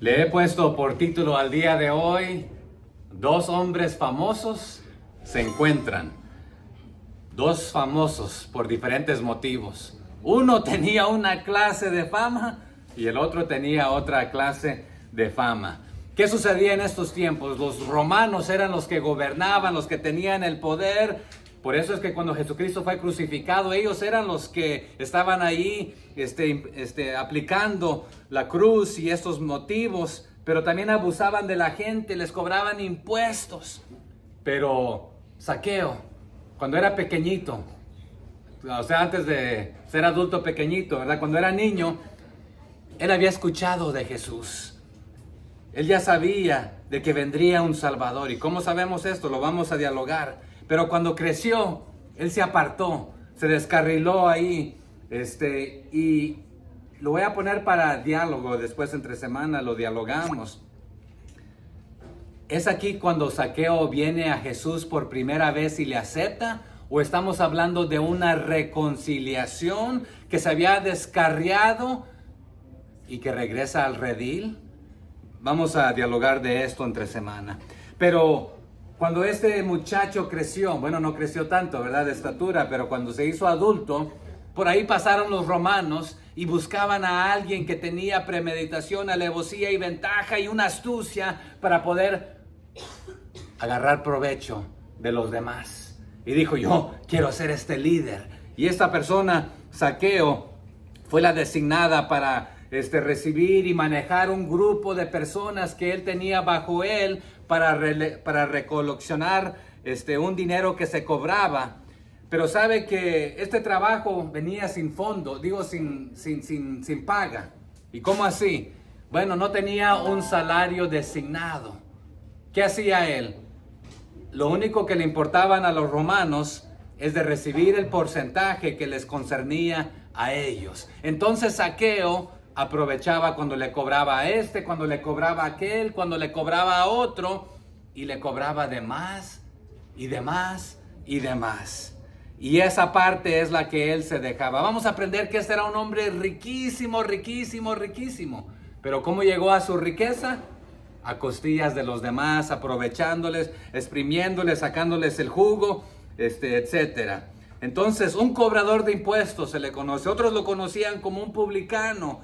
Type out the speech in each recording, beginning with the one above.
Le he puesto por título al día de hoy, dos hombres famosos se encuentran. Dos famosos por diferentes motivos. Uno tenía una clase de fama y el otro tenía otra clase de fama. ¿Qué sucedía en estos tiempos? Los romanos eran los que gobernaban, los que tenían el poder. Por eso es que cuando Jesucristo fue crucificado, ellos eran los que estaban ahí aplicando la cruz y estos motivos, pero también abusaban de la gente, les cobraban impuestos. Pero Zaqueo, cuando era pequeñito, o sea, antes de ser adulto pequeñito, ¿verdad? Cuando era niño, él había escuchado de Jesús. Él ya sabía de que vendría un Salvador. ¿Y cómo sabemos esto? Lo vamos a dialogar. Pero cuando creció, él se apartó, se descarriló ahí. Y lo voy a poner para diálogo. Después, entre semana, lo dialogamos. ¿Es aquí cuando Zaqueo viene a Jesús por primera vez y le acepta? ¿O estamos hablando de una reconciliación que se había descarriado y que regresa al redil? Vamos a dialogar de esto entre semana. Pero cuando este muchacho creció, bueno, no creció tanto, ¿verdad? De estatura, pero cuando se hizo adulto, por ahí pasaron los romanos y buscaban a alguien que tenía premeditación, alevosía y ventaja y una astucia para poder agarrar provecho de los demás. Y dijo, yo quiero ser este líder. Y esta persona, Zaqueo, fue la designada para recibir y manejar un grupo de personas que él tenía bajo él para recoleccionar un dinero que se cobraba. Pero sabe que este trabajo venía sin fondo, digo sin paga. ¿Y cómo así? Bueno, no tenía un salario designado. ¿Qué hacía él? Lo único que le importaban a los romanos es de recibir el porcentaje que les concernía a ellos. Entonces Zaqueo aprovechaba cuando le cobraba a este, cuando le cobraba a aquel, cuando le cobraba a otro, y le cobraba de más, y de más, y de más. Y esa parte es la que él se dejaba. Vamos a aprender que este era un hombre riquísimo, riquísimo, riquísimo. Pero ¿cómo llegó a su riqueza? A costillas de los demás, aprovechándoles, exprimiéndoles, sacándoles el jugo, etcétera. Entonces, un cobrador de impuestos se le conoce. Otros lo conocían como un publicano.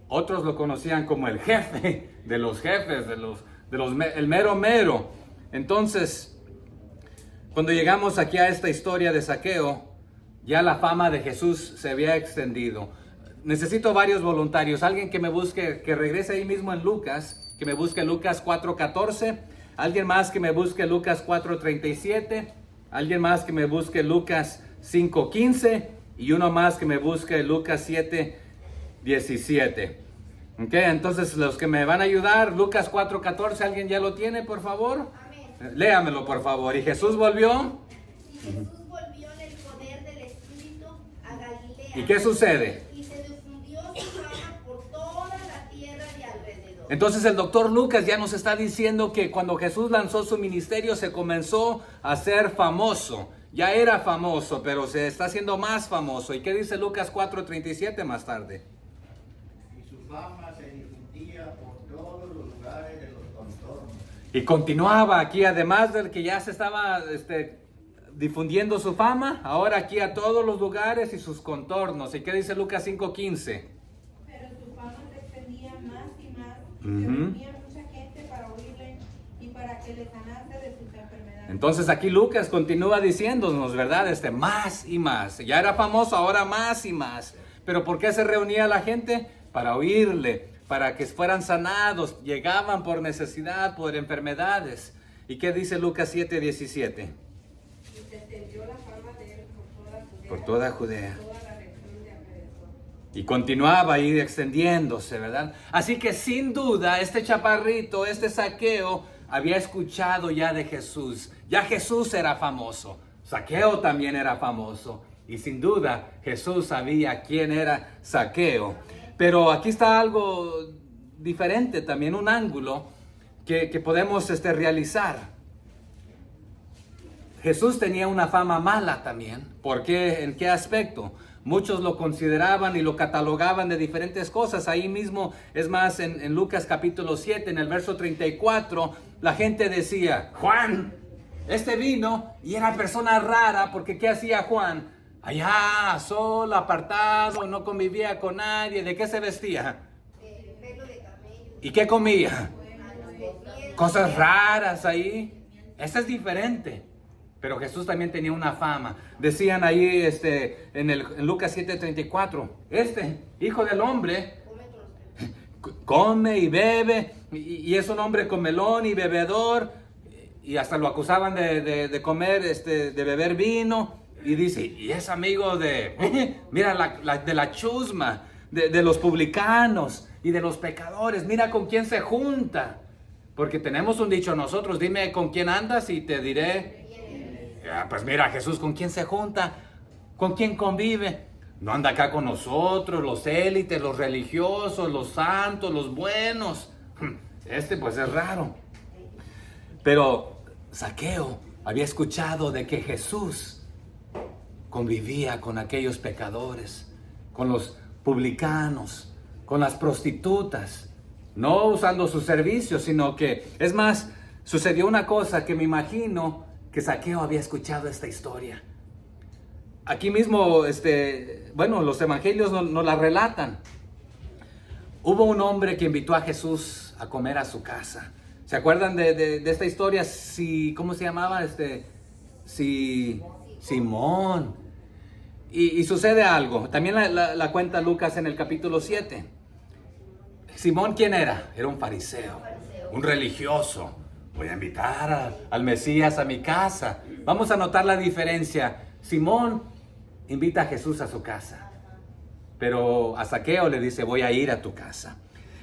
Otros lo conocían como el jefe de los jefes, el mero mero. Entonces, cuando llegamos aquí a esta historia de Zaqueo, ya la fama de Jesús se había extendido. Necesito varios voluntarios. Alguien que me busque, que regrese ahí mismo en Lucas, que me busque Lucas 4:14. Alguien más que me busque Lucas 4:37. Alguien más que me busque Lucas 5:15. Y uno más que me busque Lucas 7:17. Ok, entonces los que me van a ayudar, Lucas 4:14, ¿alguien ya lo tiene, por favor? Amén. Léamelo, por favor. ¿Y Jesús volvió? Y Jesús volvió en el poder del Espíritu a Galilea. ¿Y qué sucede? Y se difundió su fama por toda la tierra de alrededor. Entonces el doctor Lucas ya nos está diciendo que cuando Jesús lanzó su ministerio se comenzó a hacer famoso. Ya era famoso, pero se está haciendo más famoso. ¿Y qué dice Lucas 4:37 más tarde? Fama se difundía por todos los lugares de los contornos. Y continuaba aquí, además del que ya se estaba difundiendo su fama, ahora aquí a todos los lugares y sus contornos. ¿Y qué dice Lucas 5:15? Pero su fama se extendía más y más, y se Ujú. reunía mucha gente para oírle y para que le sanase de sus enfermedades. Entonces aquí Lucas continúa diciéndonos, ¿verdad? Más y más. Ya era famoso, ahora más y más. ¿Pero por qué se reunía la gente? Para oírle, para que fueran sanados. Llegaban por necesidad, por enfermedades. ¿Y qué dice Lucas 7:17? Y se extendió la fama de él Por toda Judea. toda la región de alrededor. Y continuaba ahí extendiéndose, ¿verdad? Así que sin duda este chaparrito, este Zaqueo, había escuchado ya de Jesús. Ya Jesús era famoso. Zaqueo también era famoso. Y sin duda Jesús sabía quién era Zaqueo. Pero aquí está algo diferente también, un ángulo que podemos realizar. Jesús tenía una fama mala también. ¿Por qué? ¿En qué aspecto? Muchos lo consideraban y lo catalogaban de diferentes cosas. Ahí mismo, es más, en Lucas capítulo 7, en el verso 34, la gente decía, Juan, este vino y era persona rara, porque ¿qué hacía Juan? Allá, solo, apartado, no convivía con nadie. ¿De qué se vestía? Pelo de camello. ¿Y qué comía? Miel. Cosas raras ahí. Esta es diferente. Pero Jesús también tenía una fama. Decían ahí en Lucas 7:34, hijo del hombre, come y bebe, y es un hombre comelón y bebedor, y hasta lo acusaban de comer, de beber vino, y dice, y es amigo mira, de la chusma, de los publicanos y de los pecadores, mira con quién se junta. Porque tenemos un dicho nosotros, dime con quién andas y te diré. Pues mira, Jesús, ¿con quién se junta? ¿Con quién convive? No anda acá con nosotros, los élites, los religiosos, los santos, los buenos. Pues es raro. Pero Zaqueo había escuchado de que Jesús convivía con aquellos pecadores, con los publicanos, con las prostitutas, no usando sus servicios, sino que, es más, sucedió una cosa que me imagino que Zaqueo había escuchado esta historia. Aquí mismo, los evangelios nos la relatan. Hubo un hombre que invitó a Jesús a comer a su casa. ¿Se acuerdan de esta historia? ¿Cómo se llamaba? Simón. Y sucede algo. También la cuenta Lucas en el capítulo 7. Simón, ¿quién era? Era un fariseo, un religioso. Voy a invitar al Mesías a mi casa. Vamos a notar la diferencia. Simón invita a Jesús a su casa, pero a Zaqueo le dice, voy a ir a tu casa.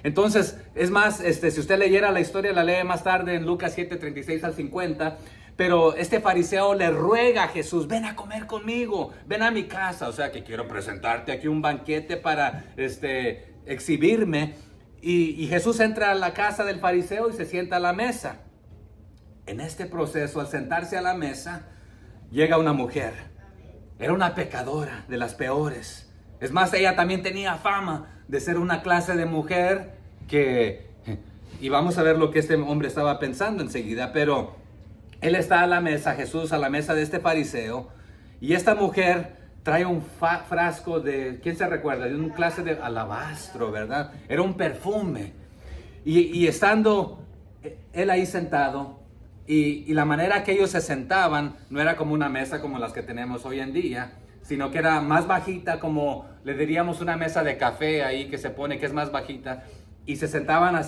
Entonces, es más, si usted leyera la historia, la lee más tarde en Lucas 7, 36 al 50, pero este fariseo le ruega a Jesús, ven a comer conmigo, ven a mi casa, o sea que quiero presentarte aquí un banquete para exhibirme. Y Jesús entra a la casa del fariseo y se sienta a la mesa. En este proceso, al sentarse a la mesa, llega una mujer. Era una pecadora, de las peores. Es más, ella también tenía fama de ser una clase de mujer y vamos a ver lo que este hombre estaba pensando enseguida, pero él está a la mesa, Jesús a la mesa de este fariseo, y esta mujer trae un frasco de, ¿quién se recuerda? De una clase de alabastro, ¿verdad? Era un perfume. Y estando él ahí sentado, y la manera que ellos se sentaban no era como una mesa como las que tenemos hoy en día, sino que era más bajita, como le diríamos una mesa de café ahí que se pone, que es más bajita, y se sentaban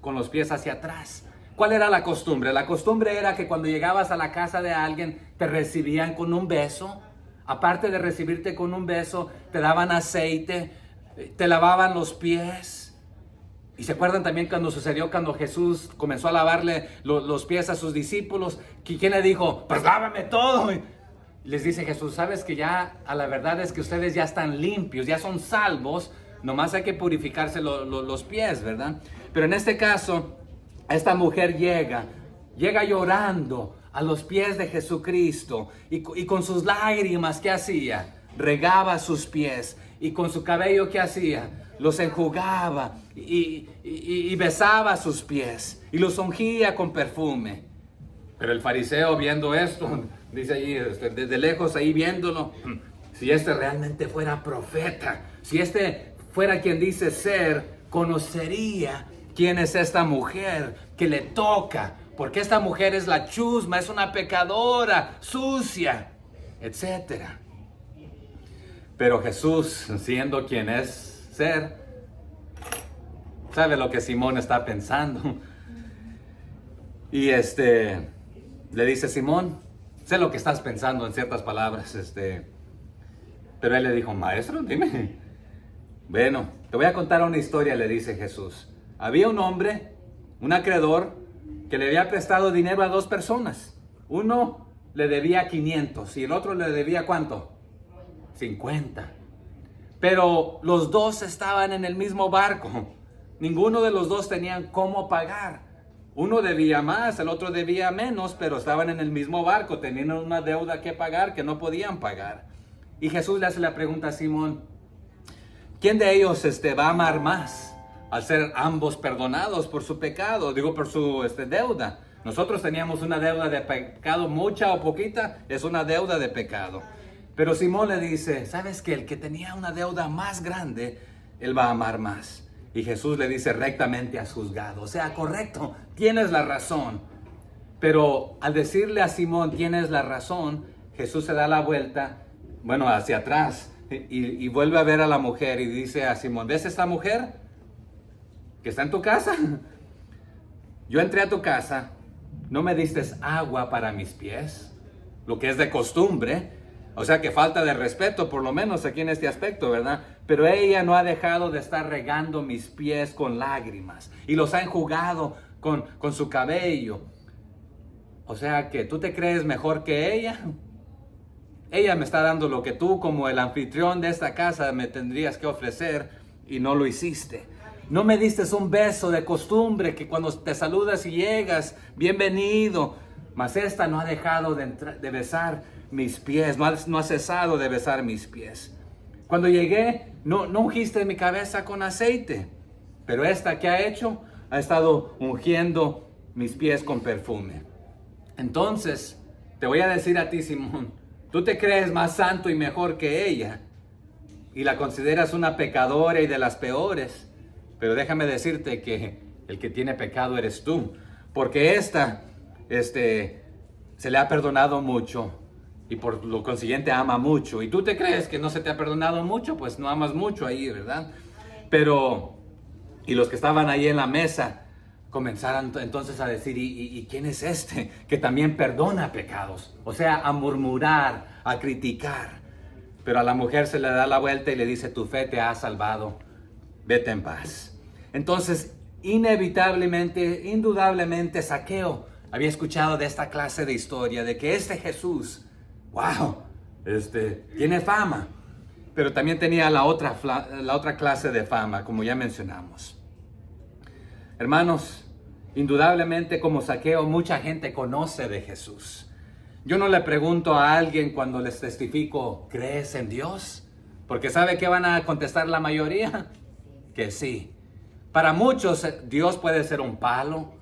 con los pies hacia atrás. ¿Cuál era la costumbre? La costumbre era que cuando llegabas a la casa de alguien, te recibían con un beso. Aparte de recibirte con un beso, te daban aceite, te lavaban los pies. Y se acuerdan también cuando sucedió, cuando Jesús comenzó a lavarle los pies a sus discípulos, ¿quién le dijo? Pues lávame todo. Y les dice Jesús, sabes que ya, a la verdad es que ustedes ya están limpios, ya son salvos, nomás hay que purificarse los pies, ¿verdad? Pero en este caso, esta mujer llega llorando a los pies de Jesucristo, y con sus lágrimas, ¿qué hacía? Regaba sus pies, y con su cabello, ¿qué hacía? Los enjugaba y besaba sus pies y los ungía con perfume. Pero el fariseo, viendo esto, dice ahí, desde lejos ahí viéndolo, si realmente fuera profeta, si fuera quien dice ser, conocería quién es esta mujer que le toca, porque esta mujer es la chusma, es una pecadora, sucia, etc. Pero Jesús, siendo quien es ser, sabe lo que Simón está pensando. Y le dice, Simón, sé lo que estás pensando en ciertas palabras, pero él le dijo, maestro, dime. Bueno, te voy a contar una historia, le dice Jesús. Había un hombre, un acreedor, que le había prestado dinero a dos personas. Uno le debía 500 y el otro le debía ¿cuánto? 50. Pero los dos estaban en el mismo barco. Ninguno de los dos tenían cómo pagar. Uno debía más, el otro debía menos, pero estaban en el mismo barco, tenían una deuda que pagar que no podían pagar. Y Jesús le hace la pregunta a Simón, ¿quién de ellos va a amar más al ser ambos perdonados por su pecado? Digo, por su deuda. Nosotros teníamos una deuda de pecado, mucha o poquita, es una deuda de pecado. Pero Simón le dice, ¿sabes qué? El que tenía una deuda más grande, él va a amar más. Y Jesús le dice, rectamente has juzgado. O sea, correcto, tienes la razón. Pero al decirle a Simón, tienes la razón, Jesús se da la vuelta, bueno, hacia atrás, y vuelve a ver a la mujer y dice a Simón, ¿ves esta mujer que está en tu casa? Yo entré a tu casa, no me diste agua para mis pies, lo que es de costumbre, o sea que falta de respeto por lo menos aquí en este aspecto, ¿verdad? Pero ella no ha dejado de estar regando mis pies con lágrimas y los ha enjugado con su cabello. O sea que tú te crees mejor que ella. Ella me está dando lo que tú como el anfitrión de esta casa me tendrías que ofrecer y no lo hiciste. No me diste un beso de costumbre que cuando te saludas y llegas, bienvenido. Mas esta no ha dejado de besar mis pies, no ha cesado de besar mis pies. Cuando llegué, no ungiste mi cabeza con aceite. Pero esta, ¿qué ha hecho? Ha estado ungiendo mis pies con perfume. Entonces, te voy a decir a ti, Simón, tú te crees más santo y mejor que ella y la consideras una pecadora y de las peores, pero déjame decirte que el que tiene pecado eres tú, porque esta, se le ha perdonado mucho y por lo consiguiente ama mucho, y tú te crees que no se te ha perdonado mucho, pues no amas mucho ahí, ¿verdad? Pero, y los que estaban ahí en la mesa, comenzaron entonces a decir, ¿y quién es este que también perdona pecados? O sea, a murmurar, a criticar. Pero a la mujer se le da la vuelta y le dice, tu fe te ha salvado, vete en paz. Entonces, inevitablemente, indudablemente, Zaqueo había escuchado de esta clase de historia, de que este Jesús, wow, tiene fama. Pero también tenía la otra clase de fama, como ya mencionamos. Hermanos, indudablemente como Zaqueo, mucha gente conoce de Jesús. Yo no le pregunto a alguien cuando les testifico, ¿crees en Dios? Porque ¿sabe qué van a contestar la mayoría? Que sí. Para muchos Dios puede ser un palo,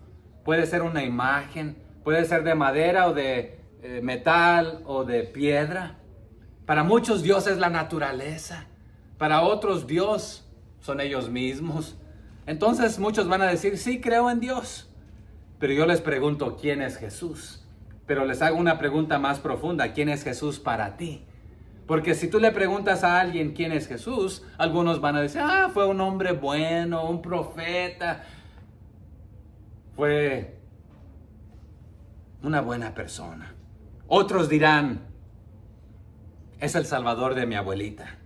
puede ser una imagen, puede ser de madera o de metal o de piedra. Para muchos Dios es la naturaleza, para otros Dios son ellos mismos. Entonces muchos van a decir, sí, creo en Dios. Pero yo les pregunto, ¿quién es Jesús? Pero les hago una pregunta más profunda, ¿quién es Jesús para ti? Porque si tú le preguntas a alguien quién es Jesús, algunos van a decir, fue un hombre bueno, un profeta, fue una buena persona. Otros dirán, es el salvador de mi abuelita.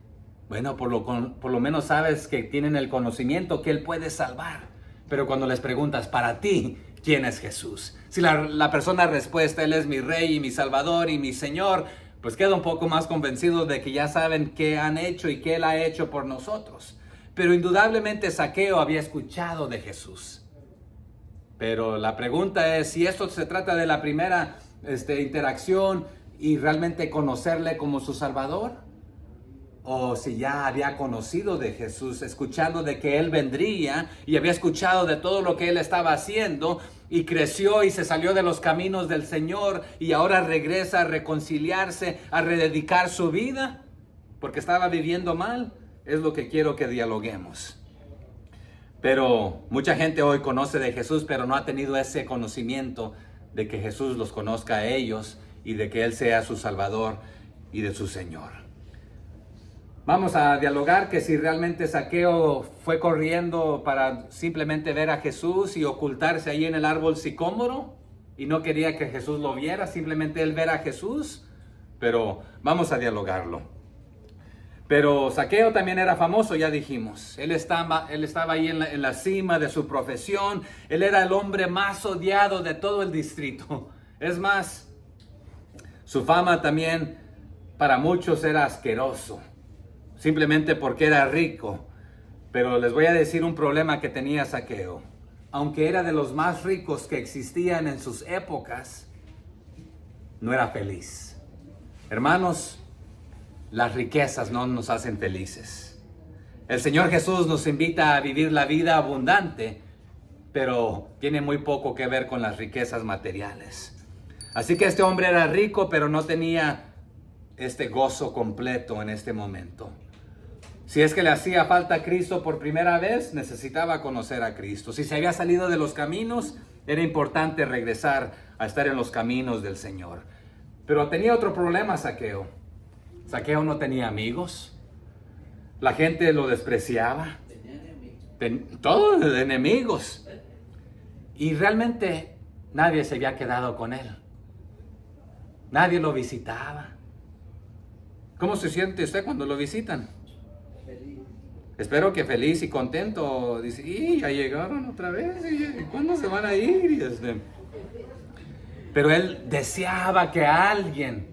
Bueno, por lo menos sabes que tienen el conocimiento que Él puede salvar. Pero cuando les preguntas, para ti, ¿quién es Jesús? Si la persona respuesta, Él es mi Rey y mi Salvador y mi Señor, pues queda un poco más convencido de que ya saben qué han hecho y qué Él ha hecho por nosotros. Pero indudablemente Zaqueo había escuchado de Jesús. Pero la pregunta es, si esto se trata de la primera interacción y realmente conocerle como su Salvador, o si ya había conocido de Jesús, escuchando de que Él vendría y había escuchado de todo lo que Él estaba haciendo y creció y se salió de los caminos del Señor y ahora regresa a reconciliarse, a rededicar su vida porque estaba viviendo mal. Es lo que quiero que dialoguemos. Pero mucha gente hoy conoce de Jesús, pero no ha tenido ese conocimiento de que Jesús los conozca a ellos y de que Él sea su Salvador y de su Señor. Vamos a dialogar que si realmente Zaqueo fue corriendo para simplemente ver a Jesús y ocultarse ahí en el árbol sicómoro y no quería que Jesús lo viera, simplemente él ver a Jesús. Pero vamos a dialogarlo. Pero Zaqueo también era famoso, ya dijimos. Él estaba ahí en la cima de su profesión. Él era el hombre más odiado de todo el distrito. Es más, su fama también para muchos era asqueroso. Simplemente porque era rico. Pero les voy a decir un problema que tenía Zaqueo. Aunque era de los más ricos que existían en sus épocas, no era feliz. Hermanos, las riquezas no nos hacen felices. El Señor Jesús nos invita a vivir la vida abundante, pero tiene muy poco que ver con las riquezas materiales. Así que este hombre era rico, pero no tenía este gozo completo en este momento. Si es que le hacía falta a Cristo por primera vez, necesitaba conocer a Cristo. Si se había salido de los caminos, era importante regresar a estar en los caminos del Señor. Pero tenía otro problema Zaqueo. Zaqueo no tenía amigos. La gente lo despreciaba. Todos enemigos. Y realmente nadie se había quedado con él. Nadie lo visitaba. ¿Cómo se siente usted cuando lo visitan? Feliz. Espero que feliz y contento. Dice, y ya llegaron otra vez. ¿Y cuándo se van a ir? Pero él deseaba que alguien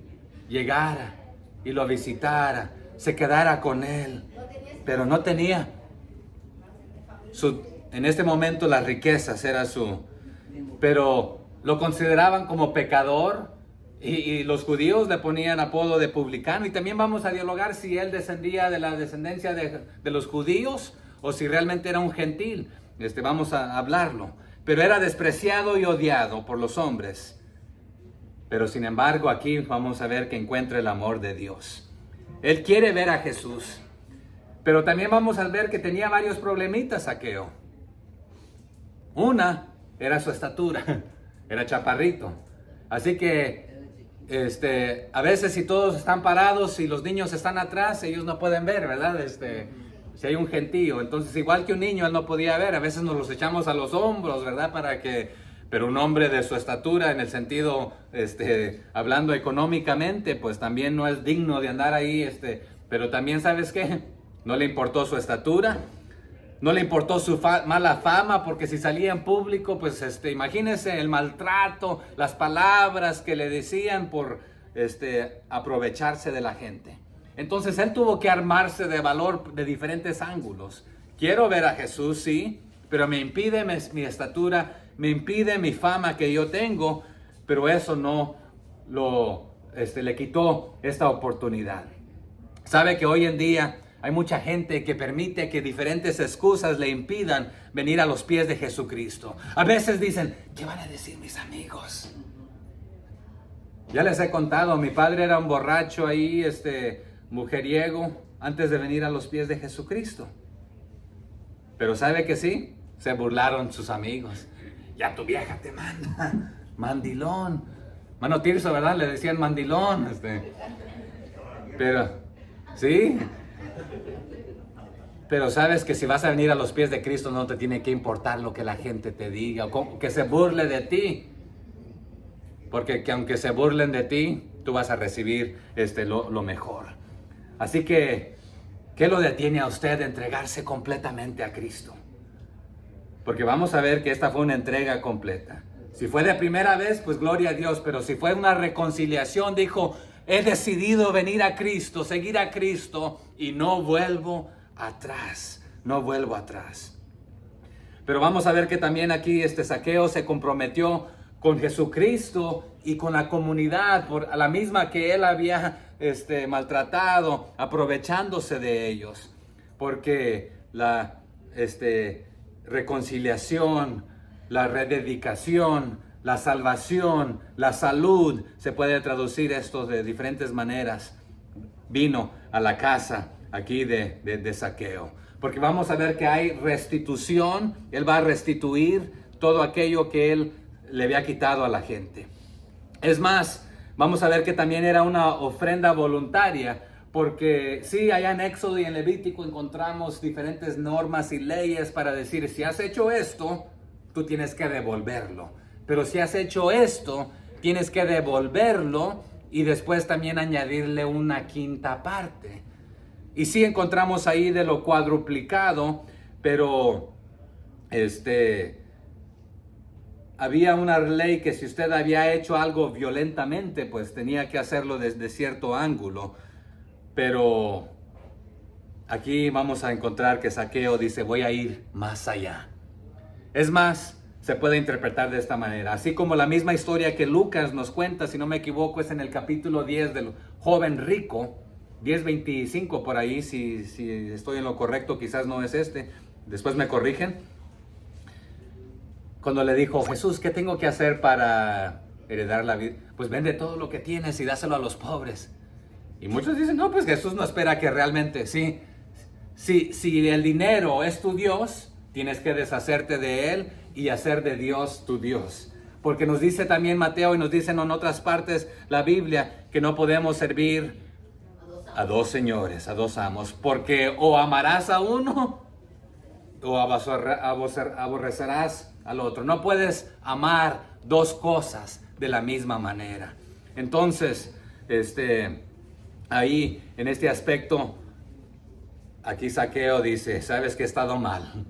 llegara y lo visitara, se quedara con él. Pero no tenía. En este momento las riquezas era pero lo consideraban como pecador. Y los judíos le ponían apodo de publicano. Y también vamos a dialogar si él descendía de la descendencia de los judíos o si realmente era un gentil. Vamos a hablarlo. Pero era despreciado y odiado por los hombres. Pero sin embargo aquí vamos a ver que encuentra el amor de Dios. Él quiere ver a Jesús. Pero también vamos a ver que tenía varios problemitas Zaqueo. Una era su estatura. Era chaparrito. Así que a veces si todos están parados y los niños están atrás, ellos no pueden ver, ¿verdad? Si hay un gentío, entonces igual que un niño, él no podía ver. A veces nos los echamos a los hombros, ¿verdad? Pero un hombre de su estatura, en el sentido, hablando económicamente, pues también no es digno de andar ahí, pero también, ¿sabes qué? No le importó su estatura. No le importó su mala fama, porque si salía en público, pues imagínense el maltrato, las palabras que le decían por aprovecharse de la gente. Entonces él tuvo que armarse de valor de diferentes ángulos. Quiero ver a Jesús, sí, pero me impide mi estatura, me impide mi fama que yo tengo, pero eso no le quitó esta oportunidad. Sabe que hoy en día hay mucha gente que permite que diferentes excusas le impidan venir a los pies de Jesucristo. A veces dicen, ¿qué van a decir mis amigos? Ya les he contado, mi padre era un borracho ahí, mujeriego, antes de venir a los pies de Jesucristo. Pero ¿sabe que sí? Se burlaron sus amigos. Ya tu vieja te manda, mandilón. Mano Tirso, ¿verdad? Le decían mandilón. Pero, sí. Pero sabes que si vas a venir a los pies de Cristo no te tiene que importar lo que la gente te diga o que se burle de ti. Porque aunque se burlen de ti, tú vas a recibir lo mejor. Así que, ¿qué lo detiene a usted de entregarse completamente a Cristo? Porque vamos a ver que esta fue una entrega completa. Si fue de primera vez, pues gloria a Dios. Pero si fue una reconciliación, dijo, he decidido venir a Cristo, seguir a Cristo y no vuelvo atrás, no vuelvo atrás. Pero vamos a ver que también aquí Zaqueo se comprometió con Jesucristo y con la comunidad, por la misma que él había maltratado, aprovechándose de ellos, porque la reconciliación, la rededicación, la salvación, la salud, se puede traducir esto de diferentes maneras, vino a la casa aquí de Zaqueo. Porque vamos a ver que hay restitución. Él va a restituir todo aquello que él le había quitado a la gente. Es más, vamos a ver que también era una ofrenda voluntaria. Porque sí, allá en Éxodo y en Levítico encontramos diferentes normas y leyes para decir, si has hecho esto, tú tienes que devolverlo. Pero si has hecho esto, tienes que devolverlo y después también añadirle una quinta parte. Y sí encontramos ahí de lo cuadruplicado, pero había una ley que si usted había hecho algo violentamente, pues tenía que hacerlo desde cierto ángulo. Pero aquí vamos a encontrar que Zaqueo dice, voy a ir más allá. Es más, se puede interpretar de esta manera. Así como la misma historia que Lucas nos cuenta, si no me equivoco, es en el capítulo 10 del joven rico. 10:25 por ahí, si estoy en lo correcto, quizás no es después me corrigen. Cuando le dijo, Jesús, ¿qué tengo que hacer para heredar la vida? Pues vende todo lo que tienes y dáselo a los pobres. Y muchos dicen, no, pues Jesús no espera que realmente, sí. Si el dinero es tu Dios, tienes que deshacerte de él y hacer de Dios tu Dios. Porque nos dice también Mateo y nos dicen en otras partes la Biblia que no podemos servir a dos señores, a dos amos. Porque o amarás a uno o aborrecerás al otro. No puedes amar dos cosas de la misma manera. Entonces, ahí en este aspecto, aquí Zaqueo dice, sabes que he estado mal,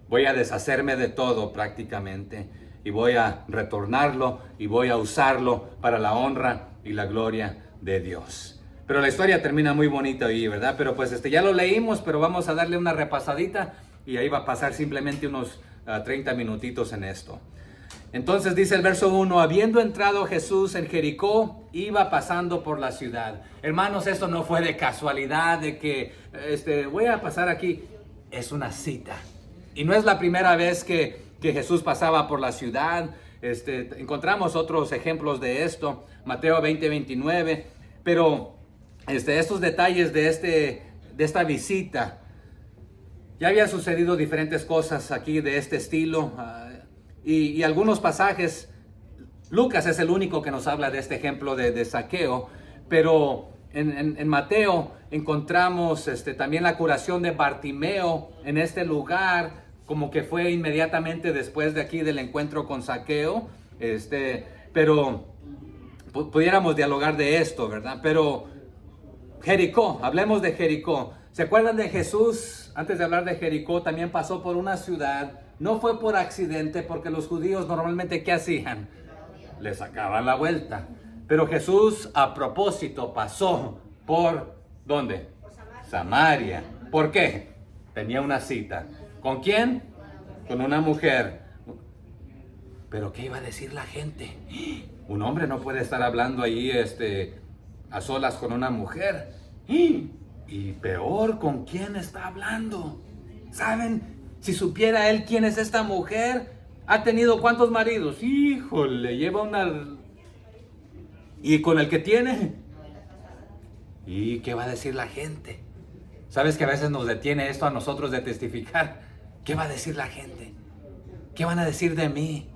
voy a deshacerme de todo prácticamente y voy a retornarlo y voy a usarlo para la honra y la gloria de Dios. Pero la historia termina muy bonita ahí, ¿verdad? Pero pues ya lo leímos, pero vamos a darle una repasadita y ahí va a pasar simplemente unos 30 minutitos en esto. Entonces dice el verso 1, habiendo entrado Jesús en Jericó, iba pasando por la ciudad. Hermanos, esto no fue de casualidad, de que voy a pasar aquí. Es una cita. Y no es la primera vez que Jesús pasaba por la ciudad. Encontramos otros ejemplos de esto, Mateo 20:29. Pero estos detalles de esta visita, ya había sucedido diferentes cosas aquí de este estilo. Y algunos pasajes, Lucas es el único que nos habla de este ejemplo de Zaqueo, pero en Mateo encontramos también la curación de Bartimeo en este lugar, como que fue inmediatamente después de aquí del encuentro con Zaqueo, pero pudiéramos dialogar de esto, ¿verdad? Pero Jericó, hablemos de Jericó. ¿Se acuerdan de Jesús? Antes de hablar de Jericó, también pasó por una ciudad. No fue por accidente, porque los judíos normalmente, ¿qué hacían? Le sacaban la vuelta. Pero Jesús, a propósito, pasó por, ¿dónde? Por Samaria. Samaria. ¿Por qué? Tenía una cita. ¿Con quién? Con una mujer. ¿Pero qué iba a decir la gente? Un hombre no puede estar hablando ahí, a solas con una mujer. Y peor, ¿con quién está hablando? ¿Saben? Si supiera él quién es esta mujer, ¿ha tenido cuántos maridos? Híjole, lleva una... ¿Y con el que tiene? ¿Y qué va a decir la gente? ¿Sabes que a veces nos detiene esto a nosotros de testificar? ¿Qué va a decir la gente? ¿Qué van a decir de mí?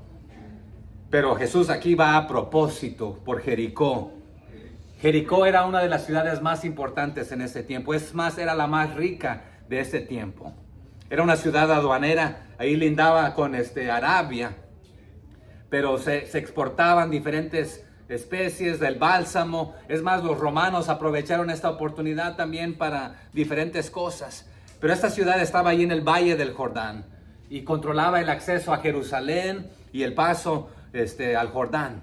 Pero Jesús aquí va a propósito por Jericó. Jericó era una de las ciudades más importantes en ese tiempo. Es más, era la más rica de ese tiempo. Era una ciudad aduanera, ahí lindaba con Arabia, pero se exportaban diferentes especies del bálsamo. Es más, los romanos aprovecharon esta oportunidad también para diferentes cosas. Pero esta ciudad estaba ahí en el Valle del Jordán y controlaba el acceso a Jerusalén y el paso al Jordán.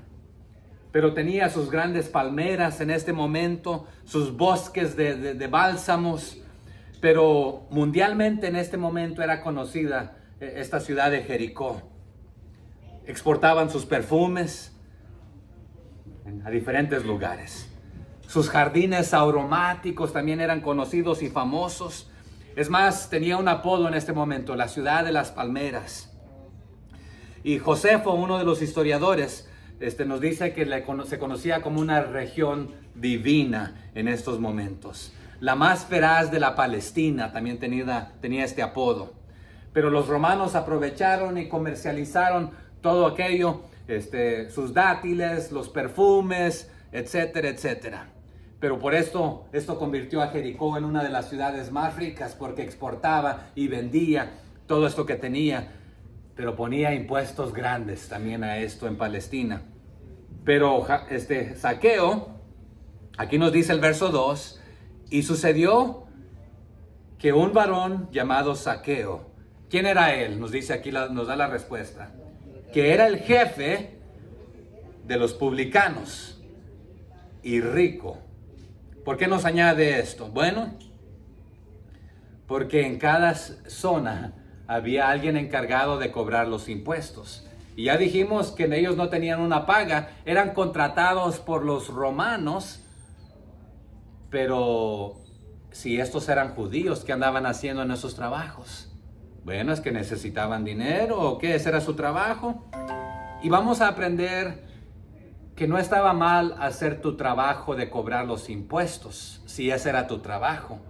Pero tenía sus grandes palmeras en este momento, sus bosques de bálsamos. Pero mundialmente en este momento era conocida esta ciudad de Jericó. Exportaban sus perfumes a diferentes lugares. Sus jardines aromáticos también eran conocidos y famosos. Es más, tenía un apodo en este momento, la ciudad de las palmeras. Y Josefo, uno de los historiadores, nos dice que se conocía como una región divina en estos momentos. La más feraz de la Palestina también tenía este apodo. Pero los romanos aprovecharon y comercializaron todo aquello, sus dátiles, los perfumes, etcétera, etcétera. Pero por esto convirtió a Jericó en una de las ciudades más ricas, porque exportaba y vendía todo esto que tenía. Pero ponía impuestos grandes también a esto en Palestina. Pero Zaqueo, aquí nos dice el verso 2, y sucedió que un varón llamado Zaqueo, ¿quién era él? Nos dice aquí, nos da la respuesta, que era el jefe de los publicanos y rico. ¿Por qué nos añade esto? Bueno, porque en cada zona había alguien encargado de cobrar los impuestos. Y ya dijimos que ellos no tenían una paga, eran contratados por los romanos, Pero si estos eran judíos, ¿qué andaban haciendo en esos trabajos? Bueno, es que necesitaban dinero, ¿o qué? Ese era su trabajo. Y vamos a aprender que no estaba mal hacer tu trabajo de cobrar los impuestos, si ese era tu trabajo,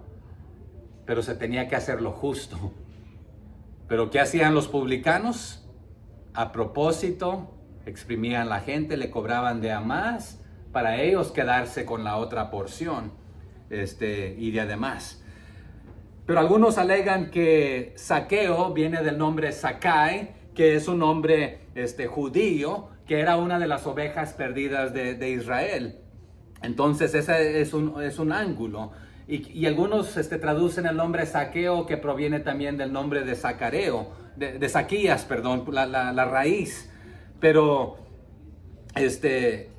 pero se tenía que hacer lo justo. ¿Pero qué hacían los publicanos? A propósito, exprimían la gente, le cobraban de a más para ellos quedarse con la otra porción y de además. Pero algunos alegan que Zaqueo viene del nombre Zakai, que es un nombre judío, que era una de las ovejas perdidas de Israel. Entonces ese es un ángulo. Y algunos traducen el nombre Zaqueo, que proviene también del nombre de Zacareo, de Zaquías, perdón, la raíz. Pero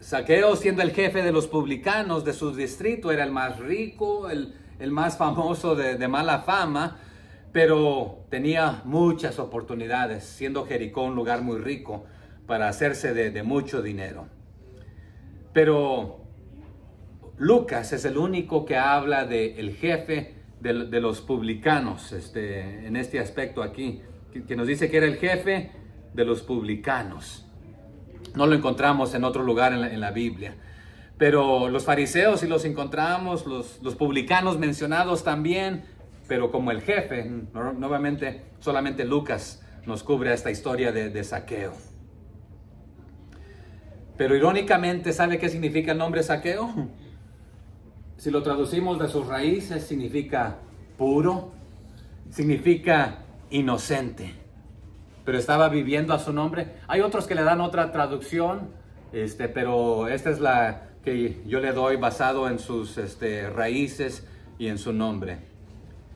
Zaqueo, siendo el jefe de los publicanos de su distrito, era el más rico, el más famoso de mala fama, pero tenía muchas oportunidades, siendo Jericó un lugar muy rico para hacerse de mucho dinero. Pero Lucas es el único que habla del jefe de los publicanos, en este aspecto aquí, que nos dice que era el jefe de los publicanos. No lo encontramos en otro lugar en la Biblia. Pero los fariseos sí los encontramos, los publicanos mencionados también, pero como el jefe, nuevamente solamente Lucas nos cubre esta historia de Zaqueo. Pero irónicamente, ¿sabe qué significa el nombre Zaqueo? Si lo traducimos de sus raíces, significa puro, significa inocente. Pero estaba viviendo a su nombre. Hay otros que le dan otra traducción, pero esta es la que yo le doy basado en sus raíces y en su nombre.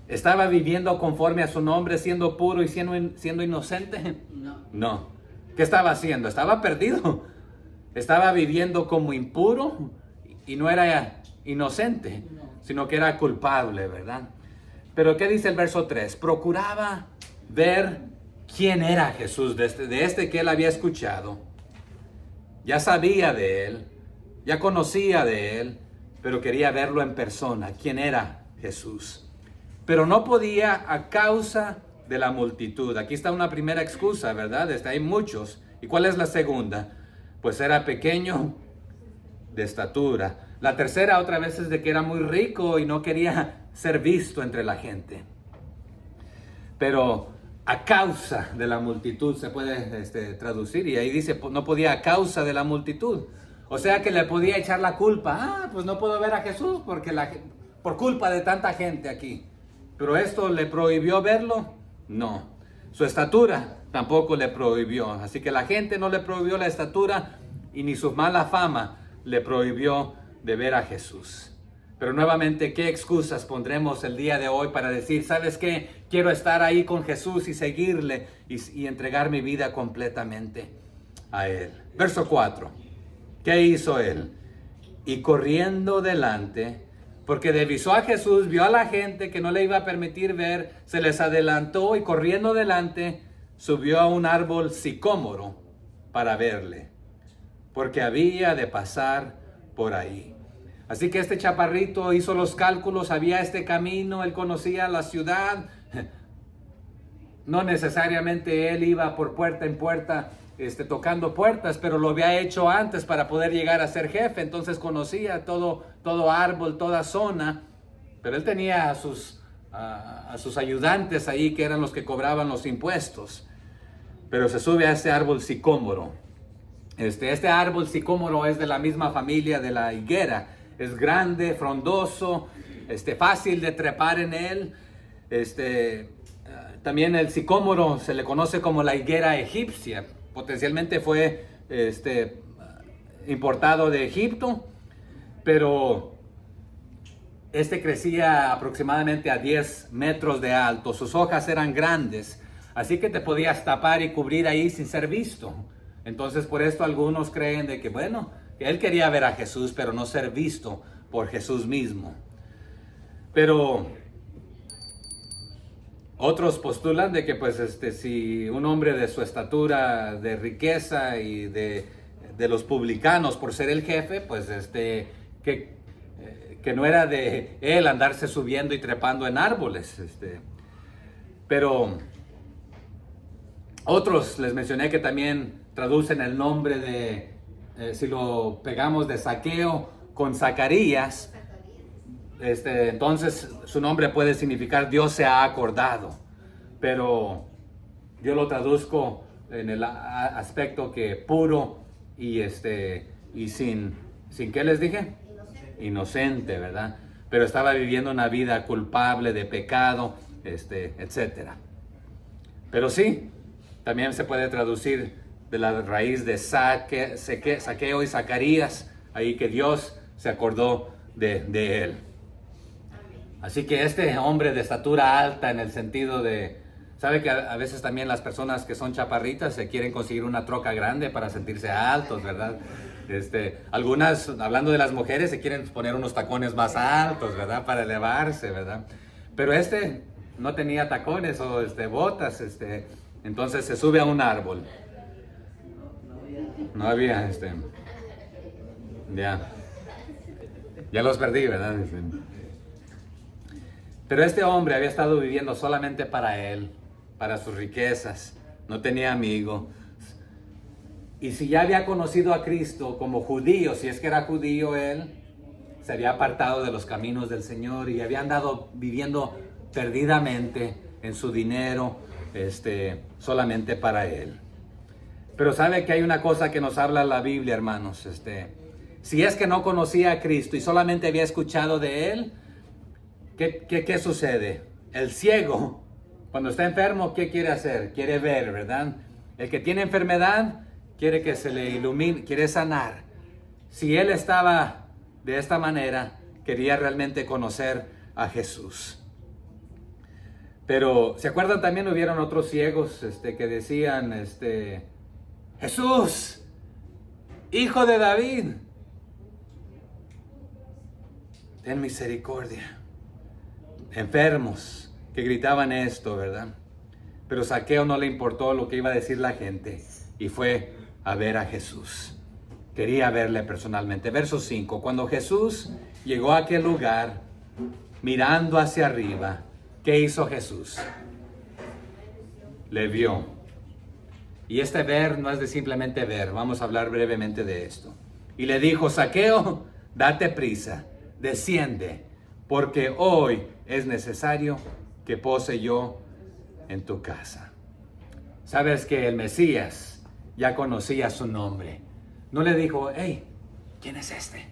¿Estaba viviendo conforme a su nombre, siendo puro y siendo inocente? No. ¿Qué estaba haciendo? Estaba perdido. Estaba viviendo como impuro y no era inocente, sino que era culpable, ¿verdad? Pero ¿qué dice el verso 3? Procuraba ver quién era Jesús, de que él había escuchado. Ya sabía de él, ya conocía de él, pero quería verlo en persona, quién era Jesús. Pero no podía a causa de la multitud. Aquí está una primera excusa, ¿verdad? Hay muchos. ¿Y cuál es la segunda? Pues era pequeño de estatura. La tercera otra vez es de que era muy rico y no quería ser visto entre la gente. Pero a causa de la multitud se puede traducir, y ahí dice no podía a causa de la multitud. O sea que le podía echar la culpa. Pues no puedo ver a Jesús porque por culpa de tanta gente aquí. Pero esto le prohibió verlo. No. Su estatura tampoco le prohibió. Así que la gente no le prohibió la estatura y ni su mala fama le prohibió de ver a Jesús. Pero nuevamente, ¿qué excusas pondremos el día de hoy para decir, ¿sabes qué? Quiero estar ahí con Jesús y seguirle y entregar mi vida completamente a Él. Verso 4. ¿Qué hizo Él? Y corriendo delante, porque divisó a Jesús, vio a la gente que no le iba a permitir ver, se les adelantó y corriendo delante subió a un árbol sicómoro para verle, porque había de pasar por ahí. Así que este chaparrito hizo los cálculos, había este camino, él conocía la ciudad. No necesariamente él iba por puerta en puerta tocando puertas, pero lo había hecho antes para poder llegar a ser jefe. Entonces conocía todo árbol, toda zona, pero él tenía a sus ayudantes ahí, que eran los que cobraban los impuestos. Pero se sube a este árbol sicómoro. Este árbol sicómoro es de la misma familia de la higuera. Es grande, frondoso, fácil de trepar en él. También el sicómoro se le conoce como la higuera egipcia. Potencialmente fue importado de Egipto, pero crecía aproximadamente a 10 metros de alto. Sus hojas eran grandes, así que te podías tapar y cubrir ahí sin ser visto. Entonces por esto algunos creen de que él quería ver a Jesús, pero no ser visto por Jesús mismo. Pero otros postulan de que si un hombre de su estatura, de riqueza y de los publicanos, por ser el jefe, ¿qué que no era de él andarse subiendo y trepando en árboles. Pero otros les mencioné que también traducen el nombre de, si lo pegamos de Zaqueo con Zacarías, entonces su nombre puede significar Dios se ha acordado. Pero yo lo traduzco en el aspecto que puro y sin ¿qué les dije? Inocente, ¿verdad? Pero estaba viviendo una vida culpable de pecado, etcétera. Pero sí, también se puede traducir de la raíz de Zaqueo y Zacarías, ahí que Dios se acordó de él. Así que este hombre de estatura alta en el sentido de, sabe que a veces también las personas que son chaparritas se quieren conseguir una troca grande para sentirse altos, ¿verdad? Algunas, hablando de las mujeres, se quieren poner unos tacones más altos, ¿verdad? Para elevarse, ¿verdad? Pero no tenía tacones o botas, entonces se sube a un árbol. No había, ya los perdí, ¿verdad? Pero este hombre había estado viviendo solamente para él, para sus riquezas, no tenía amigos. Y si ya había conocido a Cristo como judío, si es que era judío él, se había apartado de los caminos del Señor y había andado viviendo perdidamente en su dinero, solamente para él. Pero sabe que hay una cosa que nos habla la Biblia, hermanos. Si es que no conocía a Cristo y solamente había escuchado de él, ¿qué sucede? El ciego, cuando está enfermo, ¿qué quiere hacer? Quiere ver, ¿verdad? El que tiene enfermedad quiere que se le ilumine, quiere sanar. Si él estaba de esta manera, quería realmente conocer a Jesús. Pero, ¿se acuerdan? También hubieron otros ciegos que decían, Jesús, hijo de David, ten misericordia. Enfermos que gritaban esto, ¿verdad? Pero Zaqueo no le importó lo que iba a decir la gente y fue a ver a Jesús. Quería verle personalmente. Verso 5. Cuando Jesús llegó a aquel lugar, mirando hacia arriba, ¿qué hizo Jesús? Le vio. Y ver no es de simplemente ver. Vamos a hablar brevemente de esto. Y le dijo, Zaqueo, date prisa, desciende, porque hoy es necesario que pose yo en tu casa. Sabes que el Mesías ya conocía su nombre. No le dijo, hey, ¿quién es este?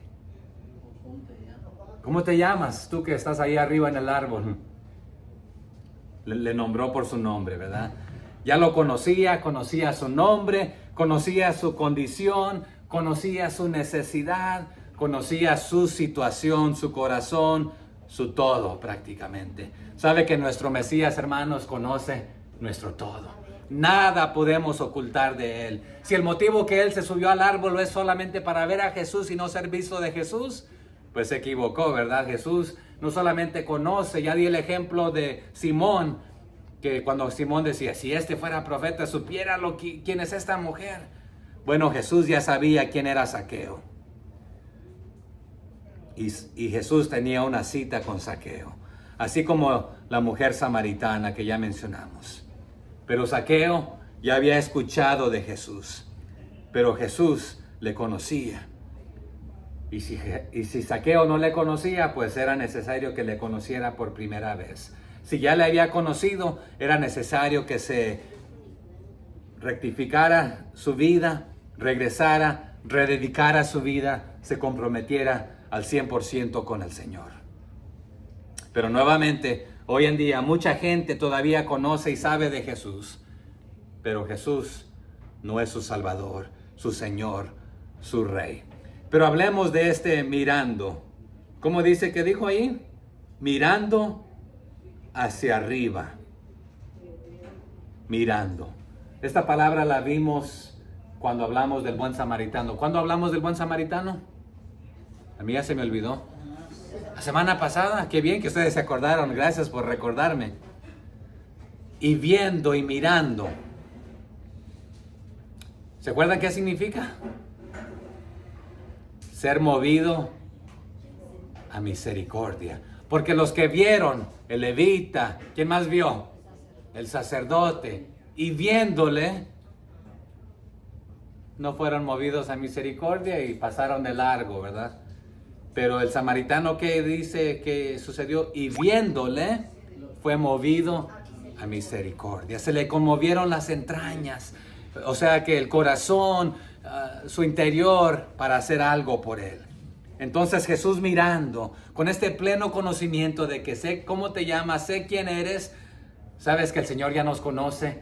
¿Cómo te llamas? Tú que estás ahí arriba en el árbol. Le nombró por su nombre, ¿verdad? Ya lo conocía su nombre, conocía su condición, conocía su necesidad, conocía su situación, su corazón, su todo prácticamente. Sabe que nuestro Mesías, hermanos, conoce nuestro todo. Nada podemos ocultar de él. Si el motivo que él se subió al árbol es solamente para ver a Jesús y no ser visto de Jesús, pues se equivocó, ¿verdad? Jesús no solamente conoce, ya di el ejemplo de Simón, que cuando Simón decía, si fuera profeta, supiera quién es esta mujer. Bueno, Jesús ya sabía quién era Zaqueo. Y Jesús tenía una cita con Zaqueo, así como la mujer samaritana que ya mencionamos. Pero Zaqueo ya había escuchado de Jesús, pero Jesús le conocía. Y si Zaqueo no le conocía, pues era necesario que le conociera por primera vez. Si ya le había conocido, era necesario que se rectificara su vida, regresara, rededicara su vida, se comprometiera al 100% con el Señor. Pero nuevamente, hoy en día mucha gente todavía conoce y sabe de Jesús, pero Jesús no es su Salvador, su Señor, su Rey. Pero hablemos de mirando. ¿Cómo dice que dijo ahí? Mirando hacia arriba. Mirando. Esta palabra la vimos cuando hablamos del buen samaritano. ¿Cuándo hablamos del buen samaritano? A mí ya se me olvidó. La semana pasada. Qué bien que ustedes se acordaron. Gracias por recordarme. Y viendo y mirando. ¿Se acuerdan qué significa? Ser movido a misericordia. Porque los que vieron, el levita, ¿quién más vio? El sacerdote, y viéndole, no fueron movidos a misericordia y pasaron de largo, ¿verdad? Pero el samaritano, ¿qué dice que sucedió? Y viéndole, fue movido a misericordia. Se le conmovieron las entrañas, o sea que el corazón, su interior, para hacer algo por él. Entonces Jesús, mirando, con este pleno conocimiento de que sé cómo te llamas, sé quién eres, sabes que el Señor ya nos conoce